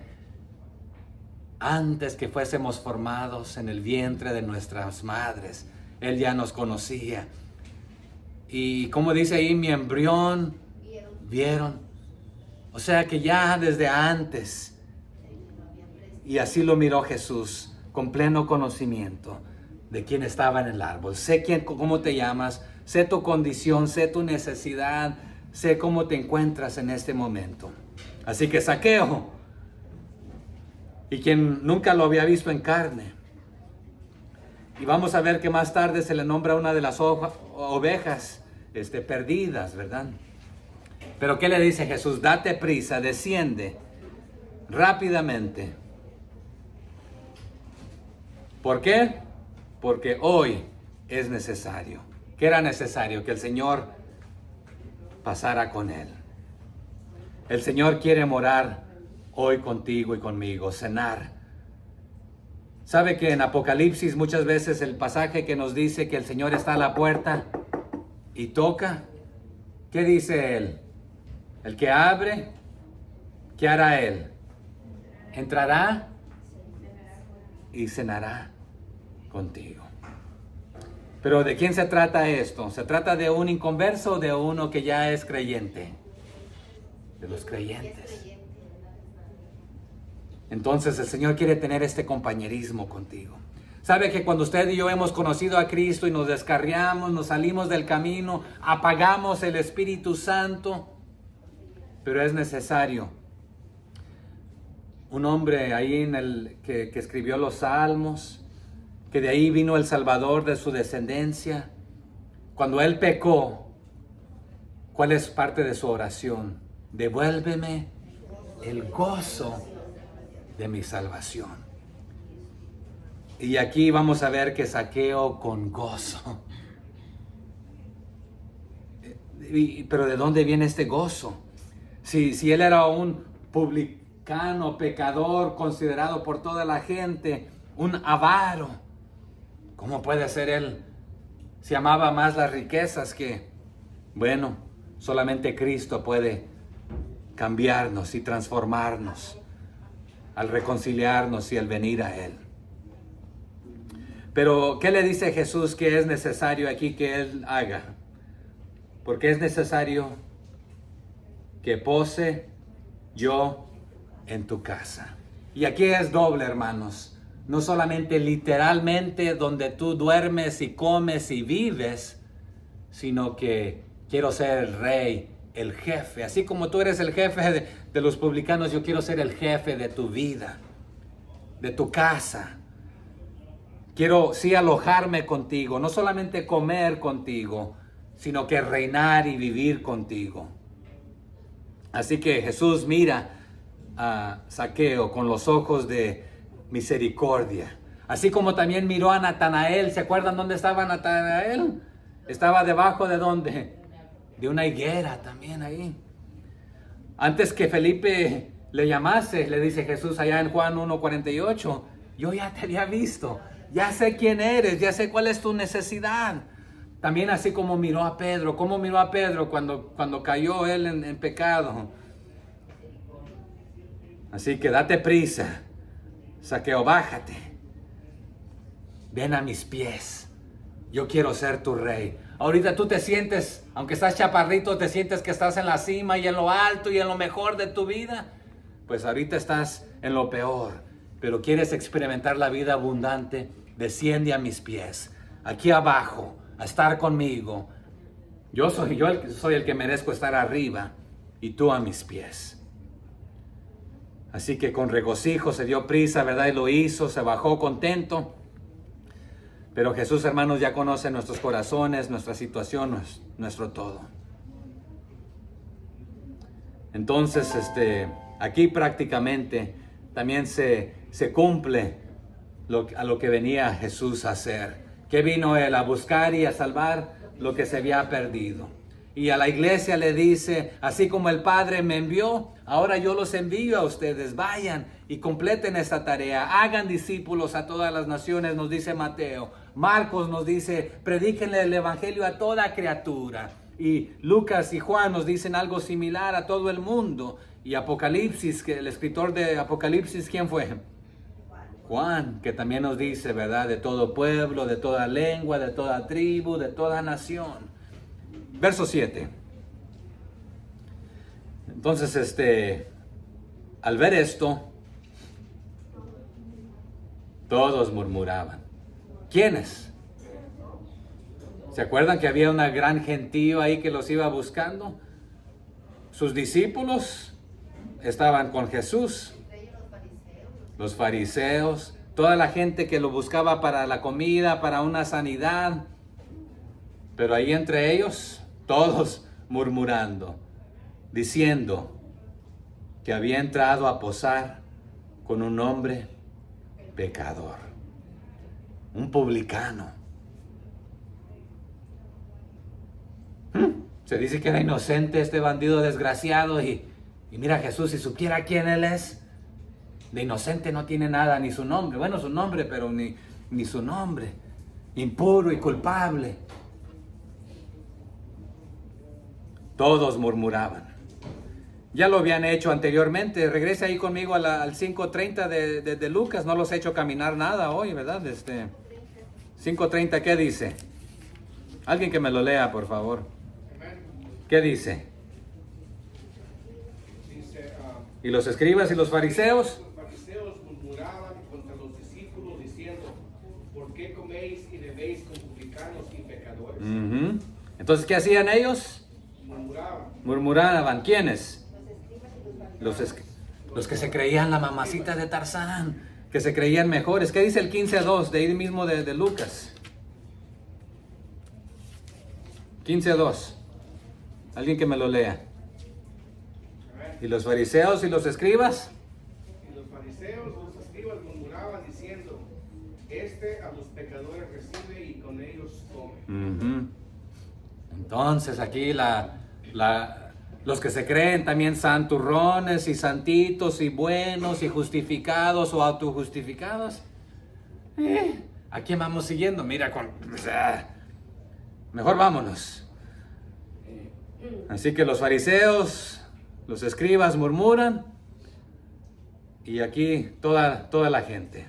antes que fuésemos formados en el vientre de nuestras madres. Él ya nos conocía. Y como dice ahí, mi embrión vieron. O sea que ya desde antes. Y así lo miró Jesús, con pleno conocimiento de quién estaba en el árbol. Sé cómo te llamas, sé tu condición, sé tu necesidad, sé cómo te encuentras en este momento. Así que Zaqueo, y quien nunca lo había visto en carne, y vamos a ver que más tarde se le nombra una de las ovejas perdidas, ¿verdad? Pero ¿qué le dice Jesús? Date prisa, desciende rápidamente. ¿Por qué? Porque hoy es necesario. ¿Qué era necesario? Que el Señor pasara con él. El Señor quiere morar hoy contigo y conmigo, cenar. ¿Sabe que en Apocalipsis muchas veces el pasaje que nos dice que el Señor está a la puerta y toca? ¿Qué dice Él? El que abre, ¿qué hará Él? Entrará y cenará contigo. Pero ¿de quién se trata esto? ¿Se trata de un inconverso o de uno que ya es creyente? De los creyentes. Entonces el Señor quiere tener este compañerismo contigo. Sabe que cuando usted y yo hemos conocido a Cristo y nos descarriamos, nos salimos del camino, apagamos el Espíritu Santo, pero es necesario. Un hombre ahí que escribió los Salmos, que de ahí vino el Salvador de su descendencia, cuando él pecó, ¿cuál es parte de su oración? Devuélveme el gozo de mi salvación. Y aquí vamos a ver que Zaqueo con gozo. Pero ¿de dónde viene este gozo? Si él era un publicano, pecador, considerado por toda la gente, un avaro, ¿cómo puede ser él? Si amaba más las riquezas que, bueno, solamente Cristo puede cambiarnos y transformarnos al reconciliarnos y al venir a Él. Pero, ¿qué le dice Jesús que es necesario aquí que Él haga? Porque es necesario que pose yo en tu casa. Y aquí es doble, hermanos. No solamente literalmente donde tú duermes y comes y vives, sino que quiero ser el rey, el jefe. Así como tú eres el jefe de los publicanos, yo quiero ser el jefe de tu vida, de tu casa. Quiero sí alojarme contigo, no solamente comer contigo, sino que reinar y vivir contigo. Así que Jesús mira a Zaqueo con los ojos de misericordia. Así como también miró a Natanael. ¿Se acuerdan dónde estaba Natanael? Estaba debajo de ¿dónde? De una higuera también ahí. Antes que Felipe le llamase, le dice Jesús allá en Juan 1:48, yo ya te había visto, ya sé quién eres, ya sé cuál es tu necesidad. También así como miró a Pedro. ¿Cómo miró a Pedro cuando cayó él en pecado? Así que date prisa, Zaqueo, bájate. Ven a mis pies. Yo quiero ser tu rey. Ahorita tú te sientes, aunque estás chaparrito, te sientes que estás en la cima y en lo alto y en lo mejor de tu vida. Pues ahorita estás en lo peor, pero quieres experimentar la vida abundante. Desciende a mis pies, aquí abajo, a estar conmigo. Yo soy el que merezco estar arriba y tú a mis pies. Así que con regocijo se dio prisa, ¿verdad? Y lo hizo, se bajó contento. Pero Jesús, hermanos, ya conoce nuestros corazones, nuestra situación, nuestro todo. Entonces, aquí prácticamente también se cumple a lo que venía Jesús a hacer. Que vino Él a buscar y a salvar lo que se había perdido. Y a la iglesia le dice, así como el Padre me envió, ahora yo los envío a ustedes. Vayan y completen esta tarea. Hagan discípulos a todas las naciones, nos dice Mateo. Marcos nos dice, predíquenle el evangelio a toda criatura. Y Lucas y Juan nos dicen algo similar a todo el mundo. Y Apocalipsis, que el escritor de Apocalipsis, ¿quién fue? Juan, que también nos dice, ¿verdad? De todo pueblo, de toda lengua, de toda tribu, de toda nación. Verso 7. Entonces, al ver esto, todos murmuraban. ¿Quiénes? ¿Se acuerdan que había una gran gentío ahí que los iba buscando? Sus discípulos estaban con Jesús. Los fariseos, toda la gente que lo buscaba para la comida, para una sanidad. Pero ahí entre ellos, todos murmurando, diciendo que había entrado a posar con un hombre pecador, un publicano. Se dice que era inocente este bandido desgraciado y mira Jesús, si supiera quién él es, de inocente no tiene nada, ni su nombre, bueno su nombre, pero ni su nombre, impuro y culpable. Todos murmuraban. Ya lo habían hecho anteriormente. Regrese ahí conmigo al 5:30 de Lucas. No los he hecho caminar nada hoy, ¿verdad? 5:30, ¿qué dice? Alguien que me lo lea, por favor. ¿Qué dice? ¿Y los escribas y los fariseos? Los fariseos murmuraban contra los discípulos diciendo, ¿por qué coméis y bebéis con publicanos y pecadores? Entonces, ¿qué hacían ellos? Murmuraban. ¿Quiénes? Los que se creían la mamacita de Tarzán, que se creían mejores. ¿Qué dice el 15:2 de ahí mismo de Lucas? 15:2. Alguien que me lo lea. ¿Y los fariseos y los escribas? Y los fariseos y los escribas murmuraban diciendo, a los pecadores recibe y con ellos come. Entonces aquí los que se creen también santurrones y santitos y buenos y justificados o autojustificados, ¿a quién vamos siguiendo? Mira, mejor vámonos. Así que los fariseos, los escribas murmuran y aquí toda la gente.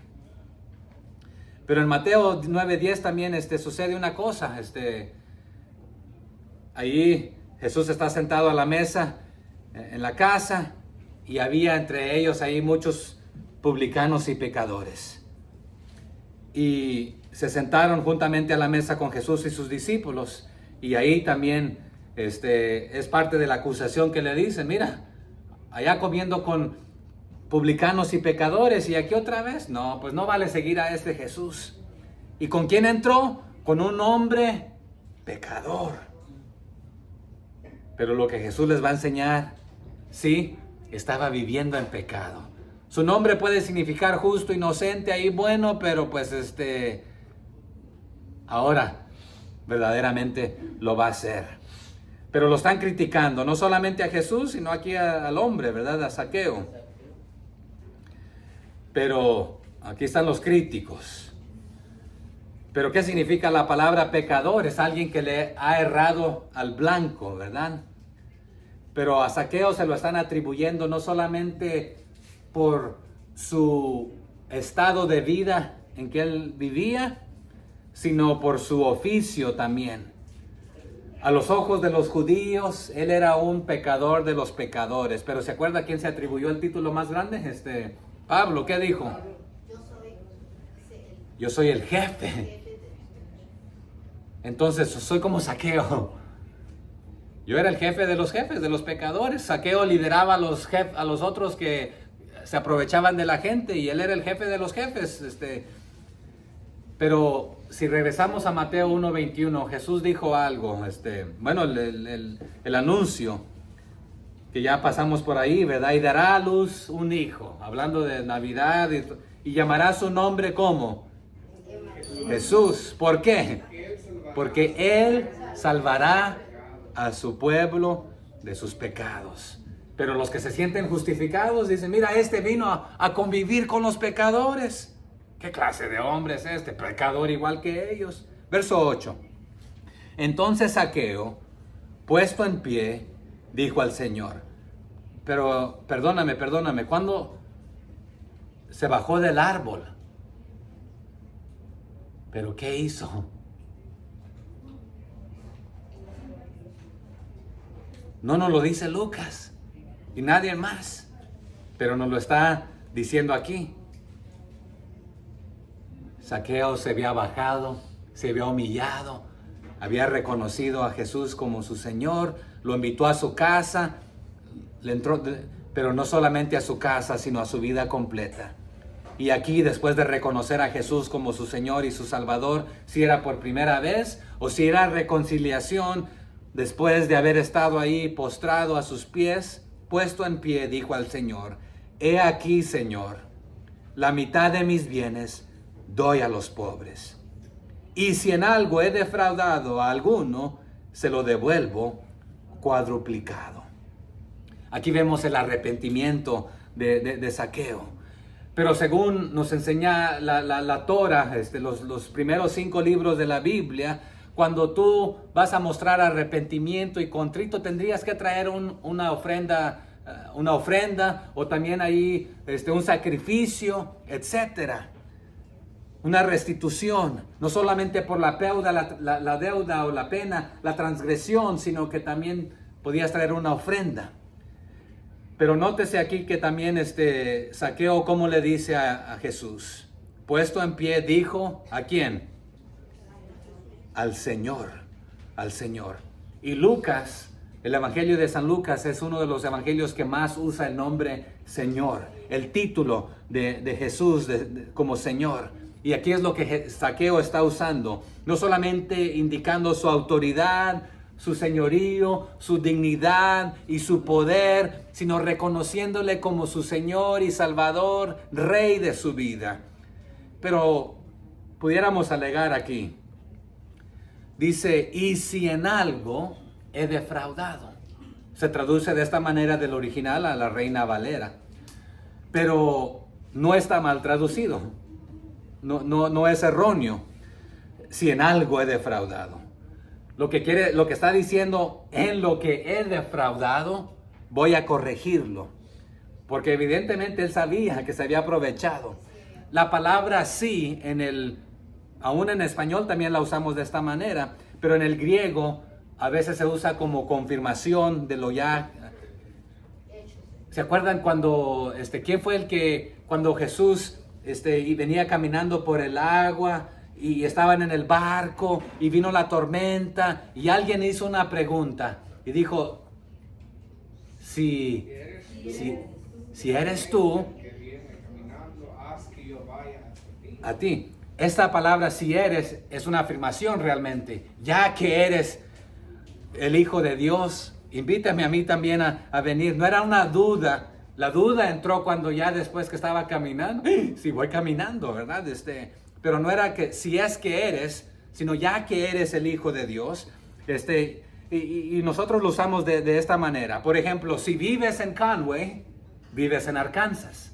Pero en Mateo 9:10 también sucede una cosa. Ahí Jesús está sentado a la mesa en la casa y había entre ellos ahí muchos publicanos y pecadores. Y se sentaron juntamente a la mesa con Jesús y sus discípulos. Y ahí también es parte de la acusación que le dicen, mira, allá comiendo con publicanos y pecadores y aquí otra vez. No, pues no vale seguir a este Jesús. ¿Y con quién entró? Con un hombre pecador. Pero lo que Jesús les va a enseñar, sí, estaba viviendo en pecado. Su nombre puede significar justo, inocente, ahí bueno, pero pues ahora verdaderamente lo va a hacer. Pero lo están criticando, no solamente a Jesús, sino aquí al hombre, ¿verdad? A Zaqueo. Pero aquí están los críticos. Pero ¿qué significa la palabra pecador? Es alguien que le ha errado al blanco, ¿verdad? Pero a Zaqueo se lo están atribuyendo no solamente por su estado de vida en que él vivía, sino por su oficio también. A los ojos de los judíos, él era un pecador de los pecadores. Pero ¿se acuerda quién se atribuyó el título más grande? Pablo, ¿qué dijo? Yo soy el jefe. Entonces, soy como Zaqueo. Yo era el jefe de los pecadores. Zaqueo lideraba a los otros que se aprovechaban de la gente y él era el jefe de los jefes. Pero si regresamos a Mateo 1:21, Jesús dijo algo, bueno, el anuncio, que ya pasamos por ahí, ¿verdad? Y dará a luz un hijo, hablando de Navidad, y llamará su nombre ¿cómo? Jesús. ¿Por qué? Porque Él salvará a su pueblo de sus pecados. Pero los que se sienten justificados dicen, mira, vino a convivir con los pecadores. ¿Qué clase de hombre es este? Pecador igual que ellos. Verso 8. Entonces Zaqueo, puesto en pie, dijo al Señor, pero perdóname, ¿cuándo se bajó del árbol? ¿Pero qué hizo? No nos lo dice Lucas y nadie más, pero nos lo está diciendo aquí. Zaqueo se había bajado, se había humillado, había reconocido a Jesús como su Señor, lo invitó a su casa, le entró, pero no solamente a su casa, sino a su vida completa. Y aquí, después de reconocer a Jesús como su Señor y su Salvador, si era por primera vez o si era reconciliación, después de haber estado ahí postrado a sus pies, puesto en pie, dijo al Señor, he aquí, Señor, la mitad de mis bienes doy a los pobres. Y si en algo he defraudado a alguno, se lo devuelvo cuadruplicado. Aquí vemos el arrepentimiento de Zaqueo. Pero según nos enseña la Torah, los primeros 5 libros de la Biblia, cuando tú vas a mostrar arrepentimiento y contrito, tendrías que traer una ofrenda o también ahí un sacrificio, etcétera. Una restitución, no solamente por la deuda o la pena, la transgresión, sino que también podías traer una ofrenda. Pero nótese aquí que también Zaqueo, ¿cómo le dice a Jesús? Puesto en pie, dijo, ¿a quién? Al Señor, al Señor. Y Lucas, el Evangelio de San Lucas es uno de los evangelios que más usa el nombre Señor, el título de Jesús como Señor. Y aquí es lo que Zaqueo está usando, no solamente indicando su autoridad, su señorío, su dignidad y su poder, sino reconociéndole como su Señor y Salvador, Rey de su vida. Pero pudiéramos alegar aquí, dice, y si en algo he defraudado. Se traduce de esta manera del original a la Reina Valera, pero no está mal traducido. No es erróneo. Si en algo he defraudado. Lo que está diciendo, en lo que he defraudado, voy a corregirlo. Porque evidentemente él sabía que se había aprovechado. La palabra sí, aún en español también la usamos de esta manera, pero en el griego a veces se usa como confirmación de lo ya. ¿Se acuerdan cuando, quién fue el que, cuando Jesús y venía caminando por el agua y estaban en el barco y vino la tormenta y alguien hizo una pregunta y dijo, si eres tú, a ti. Esta palabra si eres es una afirmación realmente, ya que eres el Hijo de Dios, invítame a mí también a venir. No era una duda. La duda entró cuando ya después que estaba caminando, si voy caminando, ¿verdad? Pero no era que si es que eres, sino ya que eres el Hijo de Dios. Y nosotros lo usamos de esta manera. Por ejemplo, si vives en Conway, vives en Arkansas.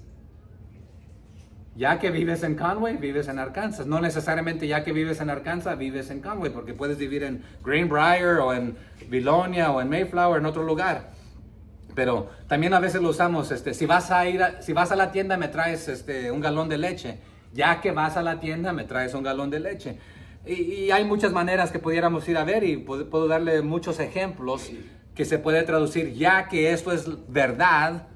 Ya que vives en Conway, vives en Arkansas. No necesariamente ya que vives en Arkansas, vives en Conway, porque puedes vivir en Greenbrier o en Vilonia o en Mayflower, en otro lugar. Pero también a veces lo usamos, si vas a la tienda me traes un galón de leche. Ya que vas a la tienda me traes un galón de leche. Y hay muchas maneras que pudiéramos ir a ver y puedo darle muchos ejemplos que se puede traducir ya que esto es verdad.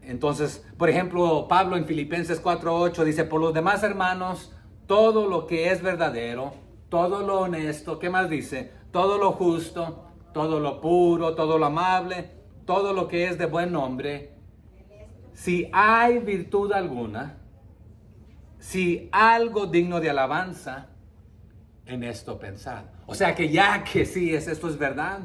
Entonces, por ejemplo, Pablo en Filipenses 4:8 dice, por los demás hermanos, todo lo que es verdadero, todo lo honesto, ¿qué más dice? Todo lo justo, todo lo puro, todo lo amable, todo lo que es de buen nombre, si hay virtud alguna, si algo digno de alabanza, en esto pensad. O sea que ya que sí, esto es verdad,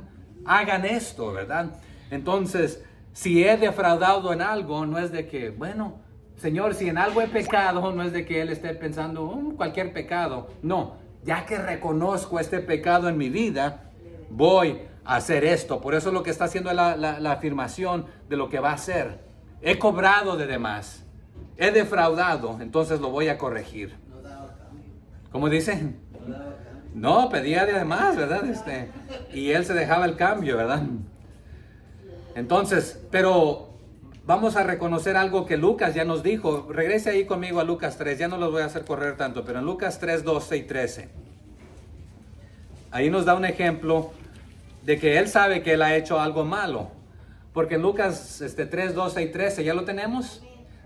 hagan esto, ¿verdad? Entonces, si he defraudado en algo, no es de que, bueno, Señor, si en algo he pecado, no es de que Él esté pensando cualquier pecado. No, ya que reconozco este pecado en mi vida, voy a hacer esto. Por eso es lo que está haciendo la afirmación de lo que va a hacer. He cobrado de demás, he defraudado, entonces lo voy a corregir. ¿Cómo dice? No, pedía de más, ¿verdad? Y él se dejaba el cambio, ¿verdad? Entonces, pero vamos a reconocer algo que Lucas ya nos dijo. Regrese ahí conmigo a Lucas 3, ya no los voy a hacer correr tanto, pero en Lucas 3, 12 y 13. Ahí nos da un ejemplo de que él sabe que él ha hecho algo malo. Porque en Lucas 3, 12 y 13, ¿ya lo tenemos?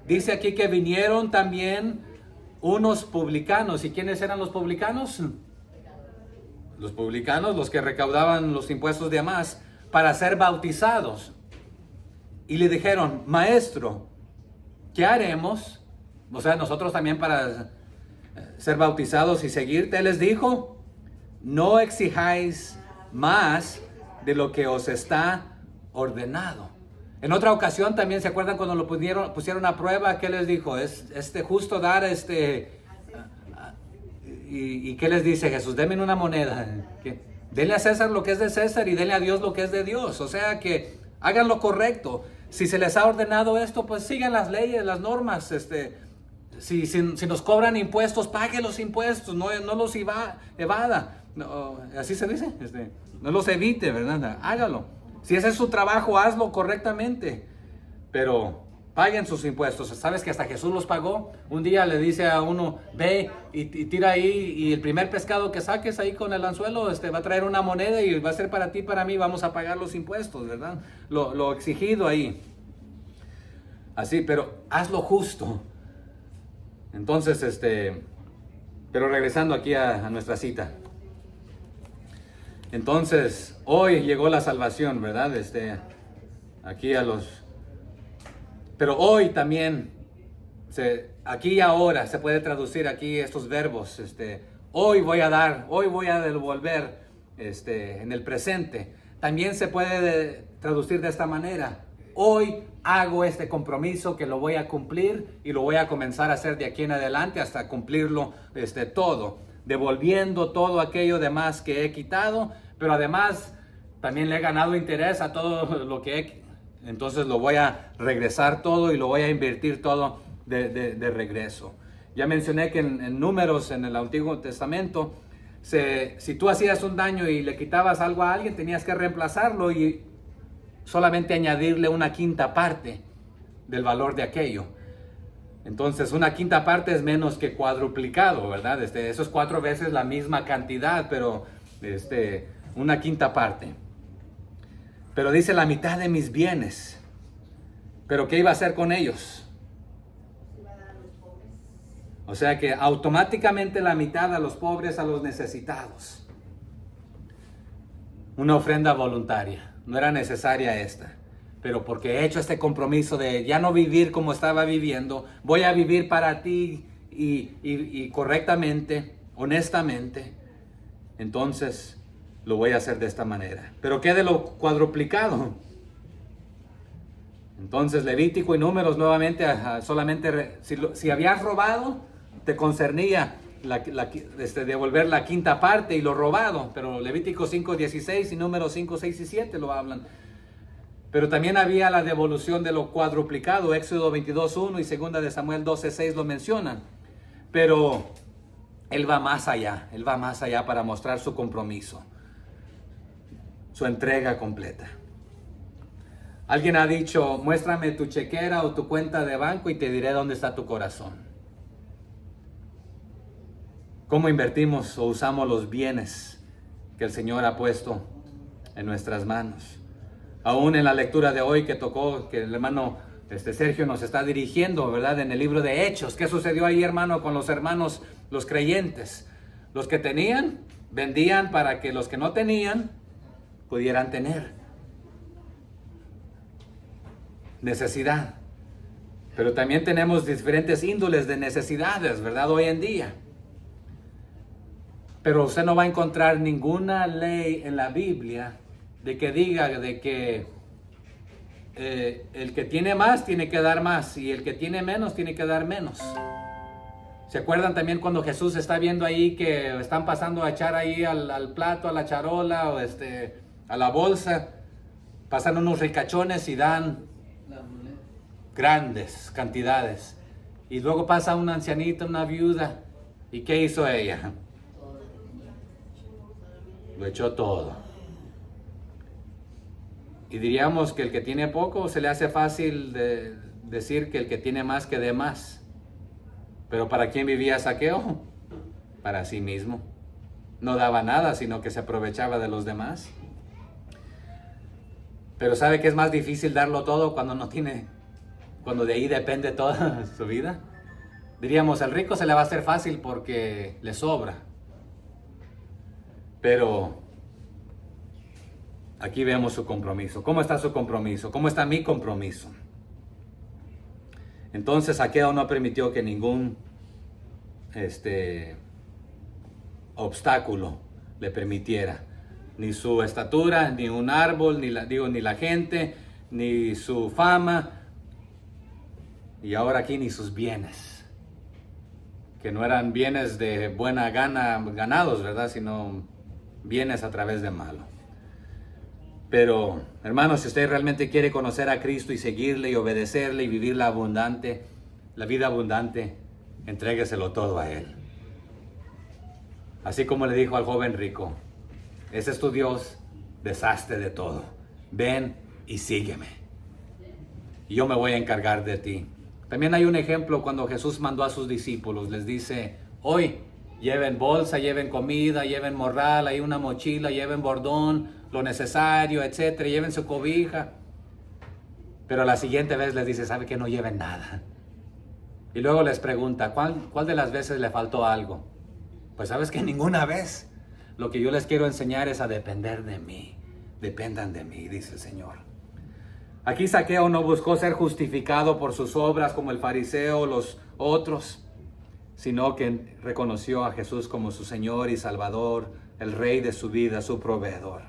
Dice aquí que vinieron también unos publicanos. ¿Y quiénes eran los publicanos? Los publicanos, los que recaudaban los impuestos de más, para ser bautizados. Y le dijeron, maestro, ¿qué haremos? O sea, nosotros también para ser bautizados y seguirte. Él les dijo, no exijáis más de lo que os está ordenado. En otra ocasión también, ¿se acuerdan cuando lo pusieron a prueba? ¿Qué les dijo? ¿Es justo dar ¿Y qué les dice Jesús? Denme una moneda. Denle a César lo que es de César y denle a Dios lo que es de Dios. O sea que hagan lo correcto. Si se les ha ordenado esto, pues sigan las leyes, las normas. Si nos cobran impuestos, pague los impuestos, no los evada. No, así se dice. No los evite, ¿verdad? Hágalo. Si ese es su trabajo, hazlo correctamente. Pero paguen sus impuestos. ¿Sabes que hasta Jesús los pagó? Un día le dice a uno, ve y tira ahí, y el primer pescado que saques ahí con el anzuelo, va a traer una moneda y va a ser para ti, para mí, vamos a pagar los impuestos, ¿verdad? Lo exigido ahí. Así, pero hazlo justo. Entonces, pero regresando aquí a nuestra cita. Entonces, hoy llegó la salvación, ¿verdad? Aquí pero hoy también, aquí y ahora, se puede traducir aquí estos verbos. Hoy voy a dar, hoy voy a devolver, en el presente. También se puede traducir de esta manera. Hoy hago este compromiso que lo voy a cumplir y lo voy a comenzar a hacer de aquí en adelante hasta cumplirlo, todo. Devolviendo todo aquello demás que he quitado, pero además también le he ganado interés a todo lo que entonces lo voy a regresar todo y lo voy a invertir todo de regreso. Ya mencioné que en Números, en el Antiguo Testamento, si tú hacías un daño y le quitabas algo a alguien, tenías que reemplazarlo y solamente añadirle una quinta parte del valor de aquello. Entonces, una quinta parte es menos que cuadruplicado, ¿verdad? Eso es 4 veces la misma cantidad, pero una quinta parte. Pero dice la mitad de mis bienes. ¿Pero qué iba a hacer con ellos? O sea que automáticamente la mitad a los pobres, a los necesitados. Una ofrenda voluntaria. No era necesaria esta. Pero porque he hecho este compromiso de ya no vivir como estaba viviendo, voy a vivir para ti y correctamente, honestamente, entonces lo voy a hacer de esta manera. Pero ¿qué de lo cuadruplicado? Entonces Levítico y Números nuevamente, solamente si habías robado, te concernía devolver la quinta parte y lo robado. Pero Levítico 5:16 y Números 5, 6 y 7 lo hablan. Pero también había la devolución de lo cuadruplicado. Éxodo 22:1 y 2 de Samuel 12:6 lo mencionan. Pero Él va más allá. Él va más allá para mostrar su compromiso, su entrega completa. Alguien ha dicho, muéstrame tu chequera o tu cuenta de banco y te diré dónde está tu corazón. ¿Cómo invertimos o usamos los bienes que el Señor ha puesto en nuestras manos? Aún en la lectura de hoy que tocó, que el hermano Sergio nos está dirigiendo, ¿verdad? En el libro de Hechos. ¿Qué sucedió ahí, hermano, con los hermanos, los creyentes? Los que tenían, vendían para que los que no tenían pudieran tener. Necesidad. Pero también tenemos diferentes índoles de necesidades, ¿verdad? Hoy en día. Pero usted no va a encontrar ninguna ley en la Biblia de que diga de que el que tiene más tiene que dar más y el que tiene menos tiene que dar menos. ¿Se acuerdan también cuando Jesús está viendo ahí que están pasando a echar ahí al plato, a la charola o a la bolsa? Pasan unos ricachones y dan grandes cantidades. Y luego pasa una ancianita, una viuda. ¿Y qué hizo ella? Lo echó todo. Y diríamos que el que tiene poco se le hace fácil decir que el que tiene más que dé más. Pero ¿para quién vivía Zaqueo? Para sí mismo. No daba nada, sino que se aprovechaba de los demás. Pero ¿sabe que es más difícil darlo todo cuando no tiene, cuando de ahí depende toda su vida? Diríamos, al rico se le va a hacer fácil porque le sobra. Pero aquí vemos su compromiso. ¿Cómo está su compromiso? ¿Cómo está mi compromiso? Entonces Zaqueo no permitió que ningún obstáculo le permitiera. Ni su estatura, ni un árbol, ni la gente, ni su fama. Y ahora aquí ni sus bienes. Que no eran bienes de buena gana ganados, ¿verdad? Sino bienes a través de malo. Pero, hermanos, si usted realmente quiere conocer a Cristo y seguirle y obedecerle y vivir la vida abundante, entrégueselo todo a Él. Así como le dijo al joven rico, ese es tu Dios, deshazte de todo. Ven y sígueme. Y yo me voy a encargar de ti. También hay un ejemplo cuando Jesús mandó a sus discípulos. Les dice, hoy lleven bolsa, lleven comida, lleven morral, hay una mochila, lleven bordón, lo necesario, etcétera, lleven su cobija. Pero la siguiente vez les dice, ¿sabe que no lleven nada? Y luego les pregunta, ¿cuál de las veces le faltó algo? Pues sabes que ninguna vez. Lo que yo les quiero enseñar es a depender de mí. Dependan de mí, dice el Señor. Aquí Zaqueo no buscó ser justificado por sus obras como el fariseo o los otros, sino que reconoció a Jesús como su Señor y Salvador, el Rey de su vida, su proveedor.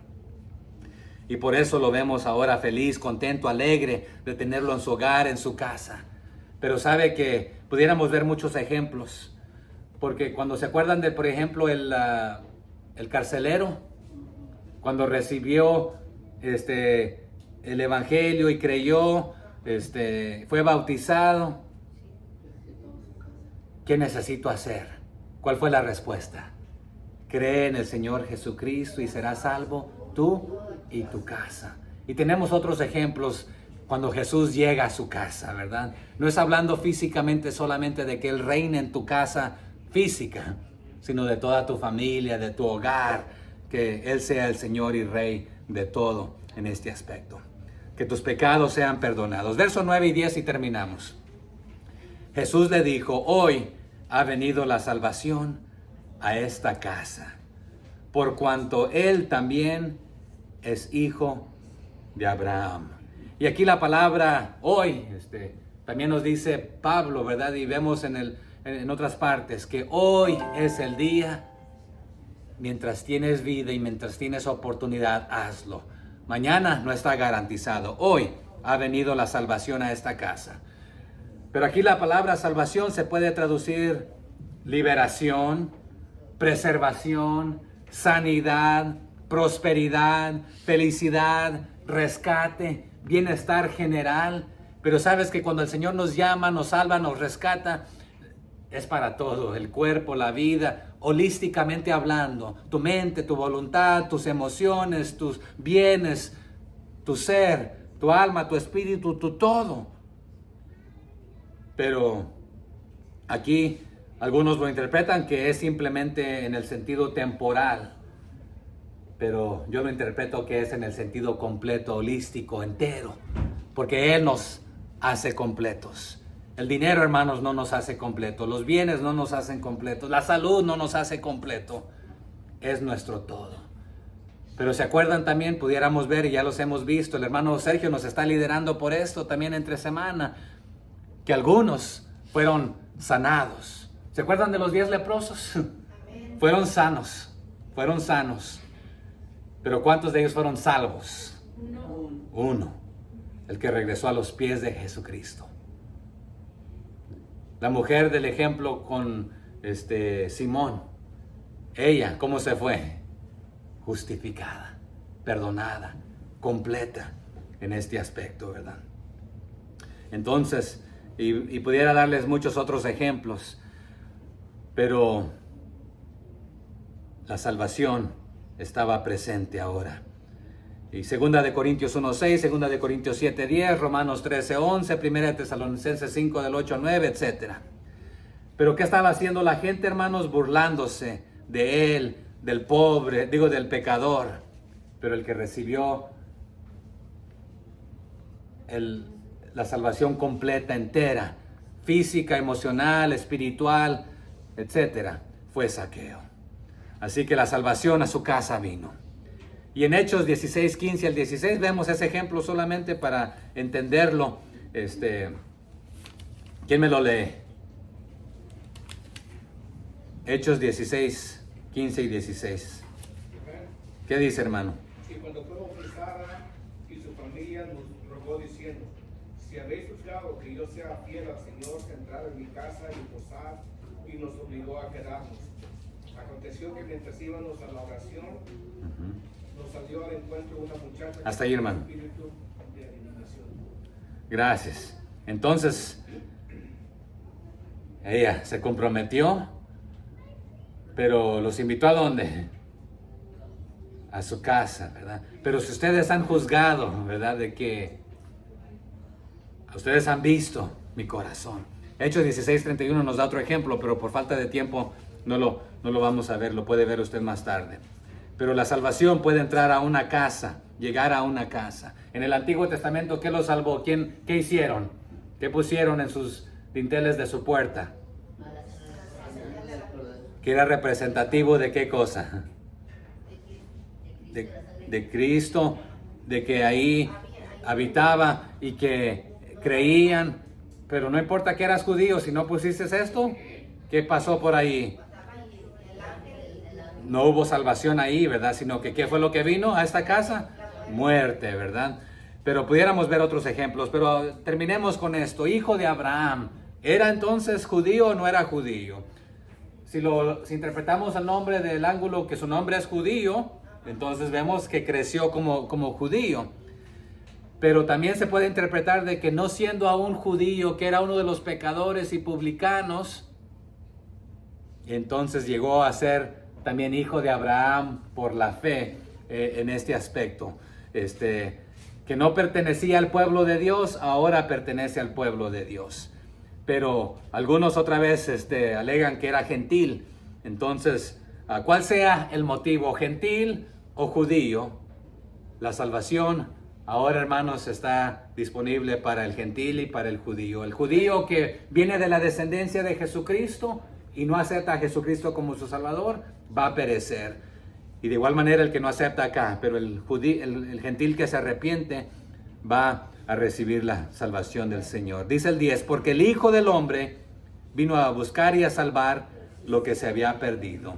Y por eso lo vemos ahora feliz, contento, alegre de tenerlo en su hogar, en su casa. Pero sabe que pudiéramos ver muchos ejemplos, porque cuando se acuerdan de, por ejemplo, el carcelero, cuando recibió el evangelio y creyó, fue bautizado, ¿qué necesito hacer? ¿Cuál fue la respuesta? Cree en el Señor Jesucristo y serás salvo tú y tu casa. Y tenemos otros ejemplos cuando Jesús llega a su casa, ¿verdad? No es hablando físicamente solamente de que Él reine en tu casa física, sino de toda tu familia, de tu hogar, que Él sea el Señor y Rey de todo en este aspecto. Que tus pecados sean perdonados. Versos 9 y 10 y terminamos. Jesús le dijo, hoy ha venido la salvación a esta casa, por cuanto Él también es hijo de Abraham. Y aquí la palabra hoy, también nos dice Pablo, ¿verdad? Y vemos en otras partes que hoy es el día. Mientras tienes vida y mientras tienes oportunidad, hazlo. Mañana no está garantizado. Hoy ha venido la salvación a esta casa. Pero aquí la palabra salvación se puede traducir liberación, preservación, sanidad, prosperidad, felicidad, rescate, bienestar general. Pero sabes que cuando el Señor nos llama, nos salva, nos rescata, es para todo, el cuerpo, la vida, holísticamente hablando, tu mente, tu voluntad, tus emociones, tus bienes, tu ser, tu alma, tu espíritu, tu todo. Pero aquí algunos lo interpretan que es simplemente en el sentido temporal, pero yo lo interpreto que es en el sentido completo, holístico, entero, porque Él nos hace completos. El dinero, hermanos, no nos hace completos. Los bienes no nos hacen completos. La salud no nos hace completo. Es nuestro todo. Pero se acuerdan también, pudiéramos ver, y ya los hemos visto, el hermano Sergio nos está liderando por esto también entre semana, que algunos fueron sanados. ¿Se acuerdan de los 10 leprosos? fueron sanos, pero ¿cuántos de ellos fueron salvos? Uno, el que regresó a los pies de Jesucristo. La mujer del ejemplo con Simón, ella, ¿cómo se fue? Justificada, perdonada, completa en este aspecto, ¿verdad? Entonces, y pudiera darles muchos otros ejemplos, pero la salvación estaba presente ahora. Y 2 de Corintios 1:6, 2 de Corintios 7:10, Romanos 13:11, 1 de Tesalonicenses 5 del 8 al 9, etc. Pero ¿qué estaba haciendo la gente, hermanos? Burlándose de él, del pobre, del pecador. Pero el que recibió la salvación completa, entera, física, emocional, espiritual, etc., fue Zaqueo. Así que la salvación a su casa vino. Y en Hechos 16:15 al 16 vemos ese ejemplo solamente para entenderlo. ¿Quién me lo lee? Hechos 16:15 y 16. ¿Qué dice, hermano? Y cuando fue bautizada y su familia nos rogó diciendo: si habéis juzgado que yo sea fiel al Señor, entrar en mi casa y posar, y nos obligó a quedarnos. Aconteció que mientras íbamos a la oración, nos salió al encuentro una muchacha. Hasta ahí, hermano. Espíritu de adivinación. Gracias. Entonces, ella se comprometió, pero los invitó ¿a dónde? A su casa, ¿verdad? Pero si ustedes han juzgado, ¿verdad? De que ustedes han visto mi corazón. Hechos 16:31 nos da otro ejemplo, pero por falta de tiempo no lo vamos a ver, lo puede ver usted más tarde. Pero la salvación puede entrar a una casa, llegar a una casa. En el Antiguo Testamento, ¿qué lo salvó? ¿Qué hicieron? ¿Qué pusieron en sus dinteles de su puerta? Que era representativo de qué cosa? De Cristo, de que ahí habitaba y que creían. Pero no importa que eras judío, si no pusiste esto, ¿qué pasó por ahí? No hubo salvación ahí, ¿verdad? Sino que ¿qué fue lo que vino a esta casa? Muerte, ¿verdad? Pero pudiéramos ver otros ejemplos, pero terminemos con esto. Hijo de Abraham, ¿era entonces judío o no era judío? Si interpretamos el nombre del ángulo que su nombre es judío, entonces vemos que creció como judío. Pero también se puede interpretar de que no siendo aún judío, que era uno de los pecadores y publicanos, entonces llegó a ser también hijo de Abraham por la fe en este aspecto. Que no pertenecía al pueblo de Dios, ahora pertenece al pueblo de Dios. Pero algunos otra vez alegan que era gentil. Entonces, ¿cuál sea el motivo, gentil o judío? La salvación ahora, hermanos, está disponible para el gentil y para el judío. El judío que viene de la descendencia de Jesucristo y no acepta a Jesucristo como su Salvador, va a perecer. Y de igual manera el que no acepta acá, pero el gentil que se arrepiente va a recibir la salvación del Señor. Dice el 10, porque el Hijo del Hombre vino a buscar y a salvar lo que se había perdido.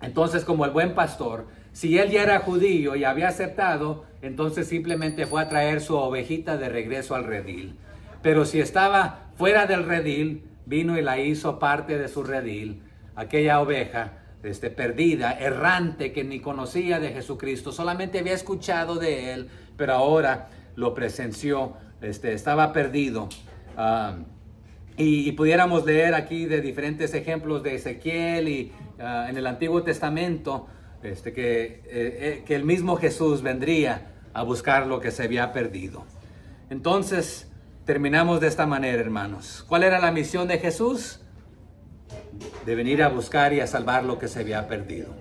Entonces, como el buen pastor, si él ya era judío y había aceptado, entonces simplemente fue a traer su ovejita de regreso al redil. Pero si estaba fuera del redil, vino y la hizo parte de su redil, aquella oveja perdida, errante, que ni conocía de Jesucristo, solamente había escuchado de él, pero ahora lo presenció, estaba perdido. Y pudiéramos leer aquí de diferentes ejemplos de Ezequiel y en el Antiguo Testamento, que el mismo Jesús vendría a buscar lo que se había perdido. Entonces, terminamos de esta manera, hermanos. ¿Cuál era la misión de Jesús? De venir a buscar y a salvar lo que se había perdido.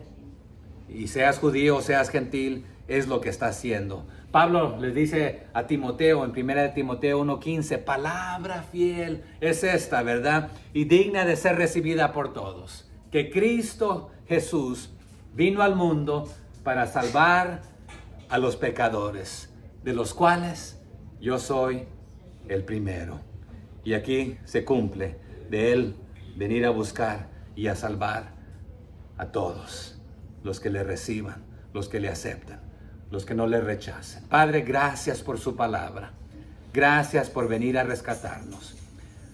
Y seas judío o seas gentil, es lo que está haciendo. Pablo les dice a Timoteo en 1 de Timoteo 1:15, palabra fiel es esta, ¿verdad? Y digna de ser recibida por todos. Que Cristo Jesús vino al mundo para salvar a los pecadores, de los cuales yo soy el primero. Y aquí se cumple de él venir a buscar y a salvar a todos los que le reciban, los que le aceptan, los que no le rechacen. Padre, gracias por su palabra. Gracias por venir a rescatarnos.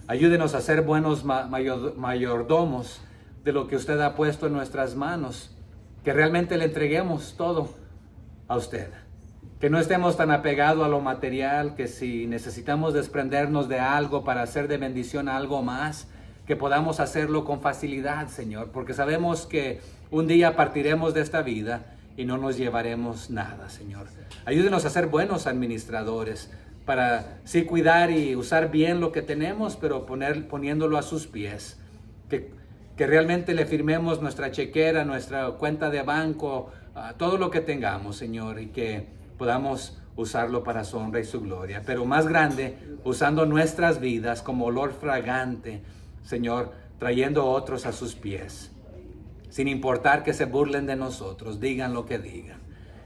Ayúdenos a ser buenos mayordomos de lo que usted ha puesto en nuestras manos. Que realmente le entreguemos todo a usted. Que no estemos tan apegados a lo material, que si necesitamos desprendernos de algo para hacer de bendición a algo más, que podamos hacerlo con facilidad, Señor, porque sabemos que un día partiremos de esta vida y no nos llevaremos nada, Señor. Ayúdenos a ser buenos administradores, para sí cuidar y usar bien lo que tenemos, pero poniéndolo a sus pies. Que realmente le firmemos nuestra chequera, nuestra cuenta de banco, todo lo que tengamos, Señor, y que podamos usarlo para su honra y su gloria. Pero más grande, usando nuestras vidas como olor fragante, Señor, trayendo a otros a sus pies. Sin importar que se burlen de nosotros, digan lo que digan.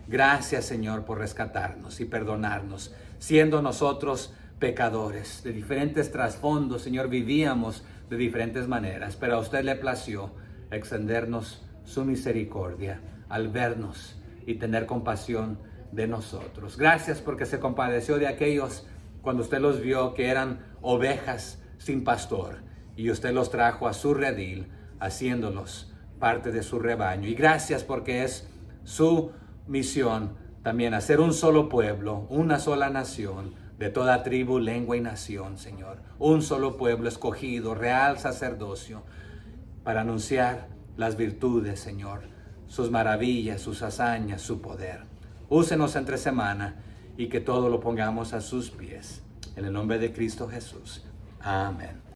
Gracias, Señor, por rescatarnos y perdonarnos, siendo nosotros pecadores de diferentes trasfondos. Señor, vivíamos de diferentes maneras, pero a usted le plació extendernos su misericordia al vernos y tener compasión de nosotros. Gracias porque se compadeció de aquellos cuando usted los vio que eran ovejas sin pastor y usted los trajo a su redil, haciéndolos parte de su rebaño. Y gracias porque es su misión también hacer un solo pueblo, una sola nación, de toda tribu, lengua y nación, Señor. Un solo pueblo escogido, real sacerdocio, para anunciar las virtudes, Señor, sus maravillas, sus hazañas, su poder. Úsenos entre semana y que todo lo pongamos a sus pies. En el nombre de Cristo Jesús. Amén.